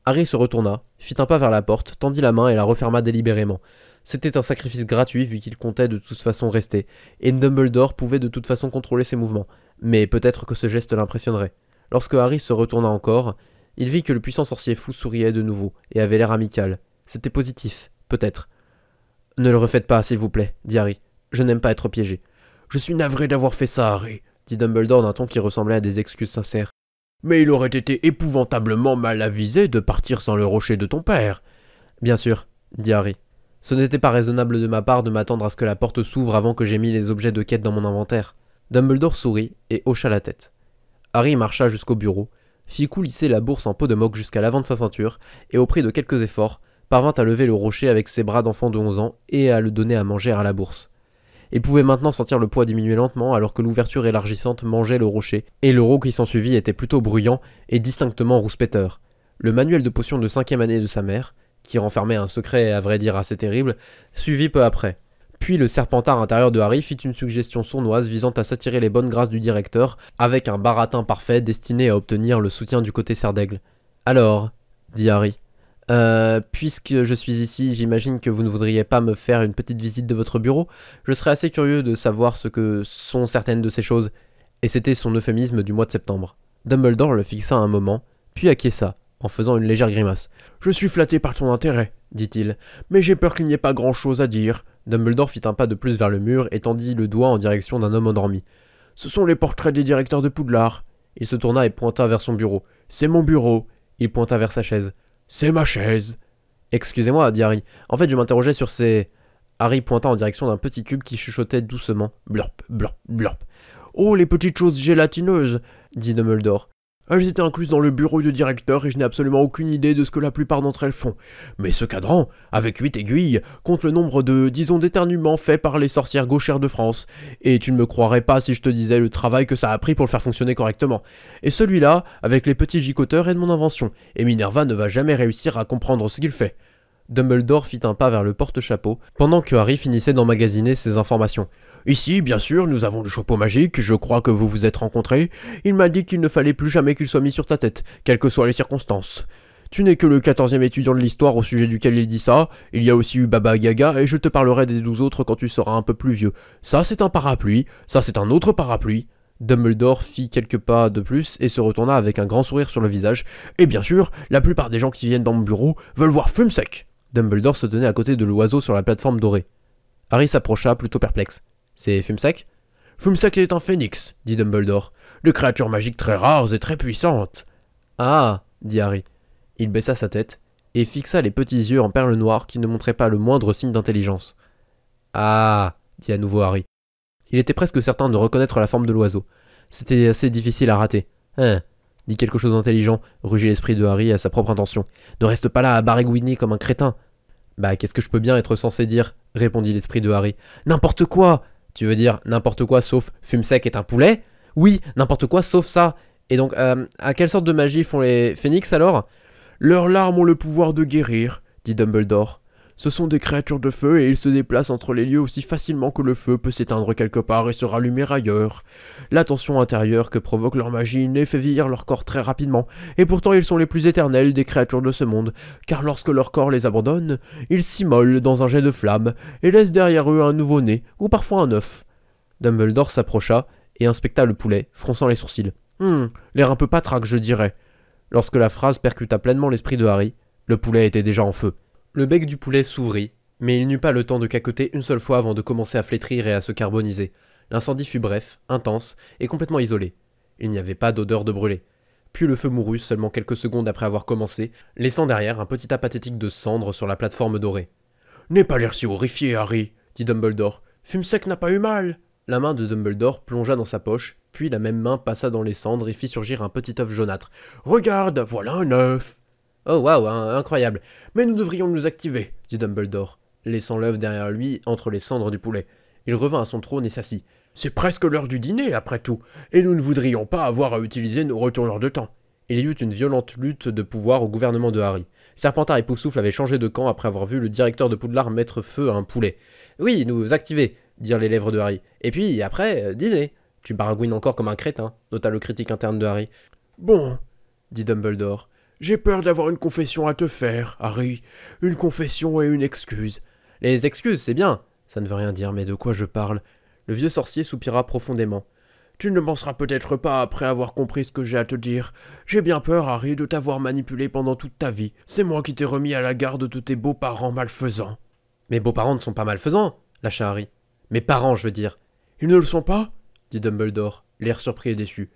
Harry se retourna, fit un pas vers la porte, tendit la main et la referma délibérément. C'était un sacrifice gratuit vu qu'il comptait de toute façon rester, et Dumbledore pouvait de toute façon contrôler ses mouvements, mais peut-être que ce geste l'impressionnerait. Lorsque Harry se retourna encore, il vit que le puissant sorcier fou souriait de nouveau, et avait l'air amical. C'était positif, peut-être. « Ne le refaites pas, s'il vous plaît, dit Harry. Je n'aime pas être piégé. »« Je suis navré d'avoir fait ça, Harry, dit Dumbledore d'un ton qui ressemblait à des excuses sincères. Mais il aurait été épouvantablement mal avisé de partir sans le rocher de ton père. »« Bien sûr, dit Harry. Ce n'était pas raisonnable de ma part de m'attendre à ce que la porte s'ouvre avant que j'aie mis les objets de quête dans mon inventaire. » Dumbledore sourit et hocha la tête. Harry marcha jusqu'au bureau, fit coulisser la bourse en peau de moque jusqu'à l'avant de sa ceinture, et au prix de quelques efforts, parvint à lever le rocher avec ses bras d'enfant de 11 ans et à le donner à manger à la bourse. et pouvait maintenant sentir le poids diminuer lentement alors que l'ouverture élargissante mangeait le rocher, et le rot qui s'ensuivit était plutôt bruyant et distinctement rouspéteur. Le manuel de potions de 5e année de sa mère, qui renfermait un secret à vrai dire assez terrible, suivit peu après. Puis le serpentard intérieur de Harry fit une suggestion sournoise visant à s'attirer les bonnes grâces du directeur, avec un baratin parfait destiné à obtenir le soutien du côté serre d'aigle. « Alors, dit Harry, puisque je suis ici, j'imagine que vous ne voudriez pas me faire une petite visite de votre bureau. Je serais assez curieux de savoir ce que sont certaines de ces choses. » Et c'était son euphémisme du mois de septembre. Dumbledore le fixa un moment, puis acquiesça, en faisant une légère grimace. « Je suis flatté par ton intérêt, dit-il, mais j'ai peur qu'il n'y ait pas grand-chose à dire. » Dumbledore fit un pas de plus vers le mur et tendit le doigt en direction d'un homme endormi. « Ce sont les portraits des directeurs de Poudlard. » Il se tourna et pointa vers son bureau. « C'est mon bureau. » Il pointa vers sa chaise. « C'est ma chaise. »« Excusez-moi, dit Harry. En fait, je m'interrogeais sur ces... » Harry pointa en direction d'un petit cube qui chuchotait doucement. « Blurp, blurp, blurp. »« Oh, les petites choses gélatineuses, dit Dumbledore. Elles étaient incluses dans le bureau du directeur et je n'ai absolument aucune idée de ce que la plupart d'entre elles font. Mais ce cadran, avec 8 aiguilles, compte le nombre de, disons, d'éternuements faits par les sorcières gauchères de France. Et tu ne me croirais pas si je te disais le travail que ça a pris pour le faire fonctionner correctement. Et celui-là, avec les petits gicoteurs, est de mon invention. Et Minerva ne va jamais réussir à comprendre ce qu'il fait. Dumbledore fit un pas vers le porte-chapeau, pendant que Harry finissait d'emmagasiner ses informations. Ici, bien sûr, nous avons le chapeau magique, je crois que vous vous êtes rencontrés. Il m'a dit qu'il ne fallait plus jamais qu'il soit mis sur ta tête, quelles que soient les circonstances. Tu n'es que le 14e étudiant de l'histoire au sujet duquel il dit ça, il y a aussi eu Baba Yaga, et je te parlerai des 12 autres quand tu seras un peu plus vieux. Ça c'est un parapluie, ça c'est un autre parapluie. Dumbledore fit quelques pas de plus et se retourna avec un grand sourire sur le visage. Et bien sûr, la plupart des gens qui viennent dans mon bureau veulent voir Fumsec. Dumbledore se tenait à côté de l'oiseau sur la plateforme dorée. Harry s'approcha, plutôt perplexe. C'est Fumsec ? Fumsec est un phénix, dit Dumbledore. Des créatures magiques très rares et très puissantes. Ah, dit Harry. Il baissa sa tête et fixa les petits yeux en perles noires qui ne montraient pas le moindre signe d'intelligence. Ah, dit à nouveau Harry. Il était presque certain de reconnaître la forme de l'oiseau. C'était assez difficile à rater. Hein, dit quelque chose d'intelligent, rugit l'esprit de Harry à sa propre intention. Ne reste pas là à baragouiner comme un crétin. Bah, qu'est-ce que je peux bien être censé dire, répondit l'esprit de Harry. N'importe quoi. Tu veux dire n'importe quoi sauf Fumsec est un poulet? Oui, n'importe quoi sauf ça. Et donc, à quelle sorte de magie font les phénix alors? Leurs larmes ont le pouvoir de guérir, dit Dumbledore. Ce sont des créatures de feu et ils se déplacent entre les lieux aussi facilement que le feu peut s'éteindre quelque part et se rallumer ailleurs. La tension intérieure que provoque leur magie les fait vieillir leur corps très rapidement, et pourtant ils sont les plus éternels des créatures de ce monde, car lorsque leur corps les abandonne, ils s'immolent dans un jet de flamme et laissent derrière eux un nouveau-né, ou parfois un œuf. Dumbledore s'approcha et inspecta le poulet, fronçant les sourcils. L'air un peu patraque, je dirais. Lorsque la phrase percuta pleinement l'esprit de Harry, le poulet était déjà en feu. Le bec du poulet s'ouvrit, mais il n'eut pas le temps de caqueter une seule fois avant de commencer à flétrir et à se carboniser. L'incendie fut bref, intense et complètement isolé. Il n'y avait pas d'odeur de brûlé. Puis le feu mourut seulement quelques secondes après avoir commencé, laissant derrière un petit tas pathétique de cendres sur la plateforme dorée. « N'aie pas l'air si horrifié, Harry, dit Dumbledore. Fumsec n'a pas eu mal. » La main de Dumbledore plongea dans sa poche, puis la même main passa dans les cendres et fit surgir un petit œuf jaunâtre. « Regarde, voilà un œuf !» Oh waouh, incroyable. Mais nous devrions nous activer, dit Dumbledore, laissant l'œuf derrière lui entre les cendres du poulet. Il revint à son trône et s'assit. C'est presque l'heure du dîner, après tout, et nous ne voudrions pas avoir à utiliser nos retourneurs de temps. Il y eut une violente lutte de pouvoir au gouvernement de Harry. Serpentard et Poufsouffle avaient changé de camp après avoir vu le directeur de Poudlard mettre feu à un poulet. Oui, nous activer, dirent les lèvres de Harry. Et puis, après, dîner. Tu baragouines encore comme un crétin, nota le critique interne de Harry. Bon, dit Dumbledore. J'ai peur d'avoir une confession à te faire, Harry. Une confession et une excuse. Les excuses, c'est bien. Ça ne veut rien dire, mais de quoi je parle? Le vieux sorcier soupira profondément. Tu ne penseras peut-être pas après avoir compris ce que j'ai à te dire. J'ai bien peur, Harry, de t'avoir manipulé pendant toute ta vie. C'est moi qui t'ai remis à la garde de tes beaux-parents malfaisants. Mes beaux-parents ne sont pas malfaisants, lâcha Harry. Mes parents, je veux dire. Ils ne le sont pas? Dit Dumbledore, l'air surpris et déçu.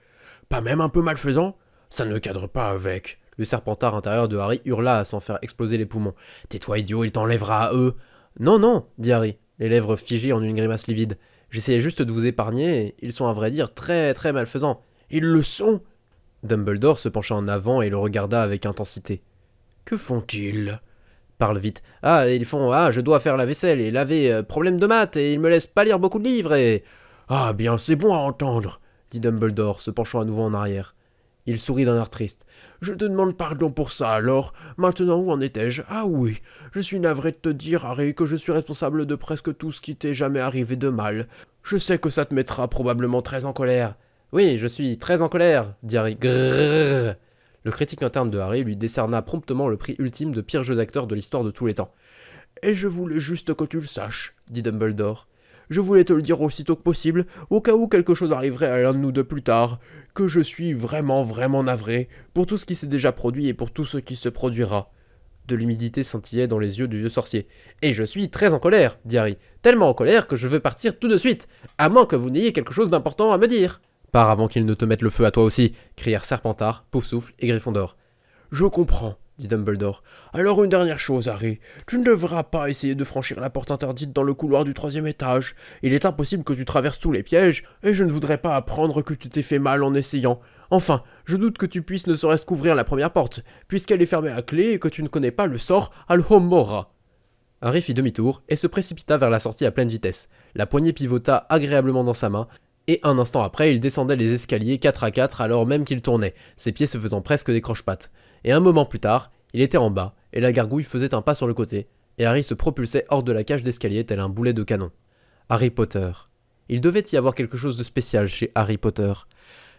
Pas même un peu malfaisants? Ça ne cadre pas avec... Le serpentard intérieur de Harry hurla à s'en faire exploser les poumons. « Tais-toi, idiot, il t'enlèvera à eux !»« Non, non, dit Harry, les lèvres figées en une grimace livide. J'essayais juste de vous épargner, et ils sont à vrai dire très très malfaisants. »« Ils le sont !» Dumbledore se pencha en avant et le regarda avec intensité. « Que font-ils » parlent vite. Ah, et ils font « Ah, je dois faire la vaisselle et laver, problème de maths, et ils me laissent pas lire beaucoup de livres, et... » Ah, bien, c'est bon à entendre, dit Dumbledore, se penchant à nouveau en arrière. Il sourit d'un air triste. Je te demande pardon pour ça, alors. Maintenant, où en étais-je? Ah oui, je suis navré de te dire, Harry, que je suis responsable de presque tout ce qui t'est jamais arrivé de mal. Je sais que ça te mettra probablement très en colère. Oui, je suis très en colère, dit Harry. Grrrr. Le critique interne de Harry lui décerna promptement le prix ultime de pire jeu d'acteur de l'histoire de tous les temps. Et je voulais juste que tu le saches, dit Dumbledore. Je voulais te le dire aussitôt que possible, au cas où quelque chose arriverait à l'un de nous deux plus tard, que je suis vraiment navré pour tout ce qui s'est déjà produit et pour tout ce qui se produira. De l'humidité scintillait dans les yeux du vieux sorcier. Et je suis très en colère, dit Harry, tellement en colère que je veux partir tout de suite, à moins que vous n'ayez quelque chose d'important à me dire. Pars avant qu'il ne te mette le feu à toi aussi, crièrent Serpentard, Poufsouffle et Gryffondor. Je comprends, dit Dumbledore. Alors une dernière chose, Harry. Tu ne devras pas essayer de franchir la porte interdite dans le couloir du 3e étage. Il est impossible que tu traverses tous les pièges, et je ne voudrais pas apprendre que tu t'es fait mal en essayant. Enfin, je doute que tu puisses ne serait-ce qu'ouvrir la première porte, puisqu'elle est fermée à clé et que tu ne connais pas le sort Alhomora. Harry fit demi-tour et se précipita vers la sortie à pleine vitesse. La poignée pivota agréablement dans sa main, et un instant après, il descendait les escaliers 4 à 4 alors même qu'il tournait, ses pieds se faisant presque des croche-pattes. Et un moment plus tard, il était en bas, et la gargouille faisait un pas sur le côté, et Harry se propulsait hors de la cage d'escalier tel un boulet de canon. Harry Potter. Il devait y avoir quelque chose de spécial chez Harry Potter.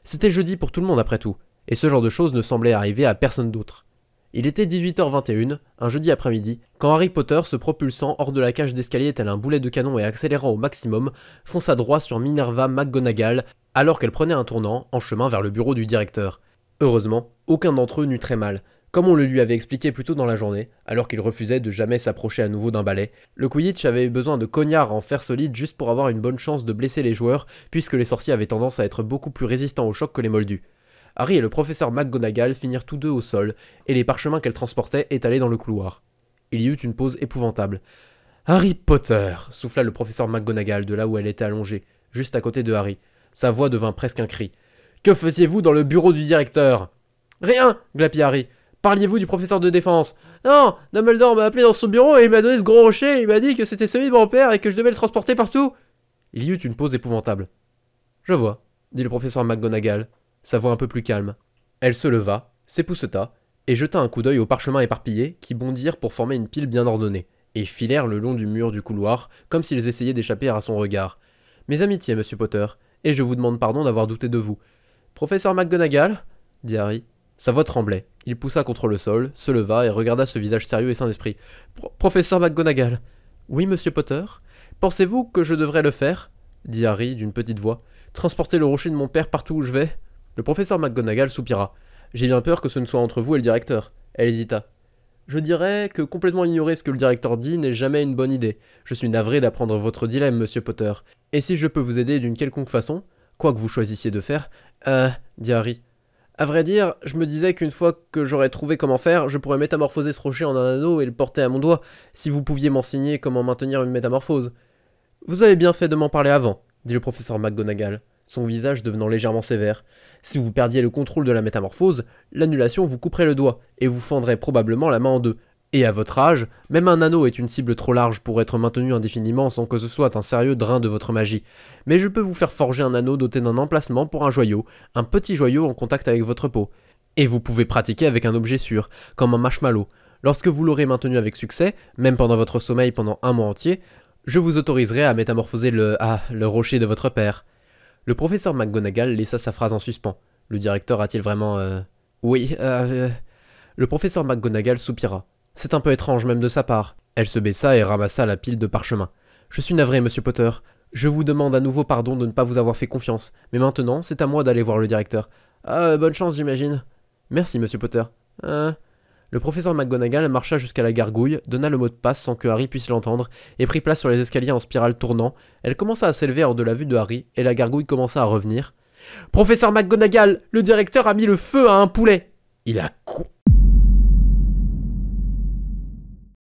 C'était jeudi pour tout le monde après tout, et ce genre de choses ne semblait arriver à personne d'autre. Il était 18h21, un jeudi après-midi, quand Harry Potter, se propulsant hors de la cage d'escalier tel un boulet de canon et accélérant au maximum, fonça droit sur Minerva McGonagall alors qu'elle prenait un tournant en chemin vers le bureau du directeur. Heureusement, aucun d'entre eux n'eut très mal. Comme on le lui avait expliqué plus tôt dans la journée, alors qu'il refusait de jamais s'approcher à nouveau d'un balai, le Quidditch avait besoin de cognards en fer solide juste pour avoir une bonne chance de blesser les joueurs, puisque les sorciers avaient tendance à être beaucoup plus résistants au choc que les moldus. Harry et le professeur McGonagall finirent tous deux au sol, et les parchemins qu'elle transportait étalés dans le couloir. Il y eut une pause épouvantable. « Harry Potter !» souffla le professeur McGonagall de là où elle était allongée, juste à côté de Harry. Sa voix devint presque un cri. « Que faisiez-vous dans le bureau du directeur ?»« Rien !» glapit Harry. « Parliez-vous du professeur de défense ?»« Non, Dumbledore m'a appelé dans son bureau et il m'a donné ce gros rocher et il m'a dit que c'était celui de mon père et que je devais le transporter partout. » Il y eut une pause épouvantable. « Je vois, » dit le professeur McGonagall, sa voix un peu plus calme. Elle se leva, s'épousseta, et jeta un coup d'œil aux parchemins éparpillés qui bondirent pour former une pile bien ordonnée, et filèrent le long du mur du couloir, comme s'ils essayaient d'échapper à son regard. « Mes amitiés, monsieur Potter, et je vous demande pardon d'avoir douté de vous. »« Professeur McGonagall ?» dit Harry. Sa voix tremblait. Il poussa contre le sol, se leva et regarda ce visage sérieux et sain d'esprit. « Professeur McGonagall ?»« Oui, monsieur Potter. Pensez-vous que je devrais le faire ?» dit Harry d'une petite voix. « Transporter le rocher de mon père partout où je vais ?» Le professeur McGonagall soupira. « J'ai bien peur que ce ne soit entre vous et le directeur. » Elle hésita. « Je dirais que complètement ignorer ce que le directeur dit n'est jamais une bonne idée. Je suis navré d'apprendre votre dilemme, monsieur Potter. Et si je peux vous aider d'une quelconque façon, quoi que vous choisissiez de faire... » dit Harry. « À vrai dire, je me disais qu'une fois que j'aurais trouvé comment faire, je pourrais métamorphoser ce rocher en un anneau et le porter à mon doigt, si vous pouviez m'enseigner comment maintenir une métamorphose. »« Vous avez bien fait de m'en parler avant, » dit le professeur McGonagall, son visage devenant légèrement sévère. « Si vous perdiez le contrôle de la métamorphose, l'annulation vous couperait le doigt, et vous fendrait probablement la main en deux. Et à votre âge, même un anneau est une cible trop large pour être maintenu indéfiniment sans que ce soit un sérieux drain de votre magie. Mais je peux vous faire forger un anneau doté d'un emplacement pour un joyau, un petit joyau en contact avec votre peau. Et vous pouvez pratiquer avec un objet sûr, comme un marshmallow. Lorsque vous l'aurez maintenu avec succès, même pendant votre sommeil pendant un mois entier, je vous autoriserai à métamorphoser le rocher de votre père. » Le professeur McGonagall laissa sa phrase en suspens. Le directeur a-t-il vraiment... Oui, Le professeur McGonagall soupira. C'est un peu étrange même de sa part. Elle se baissa et ramassa la pile de parchemins. « Je suis navré, monsieur Potter. Je vous demande à nouveau pardon de ne pas vous avoir fait confiance. Mais maintenant, c'est à moi d'aller voir le directeur. Bonne chance, j'imagine. »« Merci, monsieur Potter. » Le professeur McGonagall marcha jusqu'à la gargouille, donna le mot de passe sans que Harry puisse l'entendre, et prit place sur les escaliers en spirale tournant. Elle commença à s'élever hors de la vue de Harry, et la gargouille commença à revenir. « Professeur McGonagall, le directeur a mis le feu à un poulet !»« Il a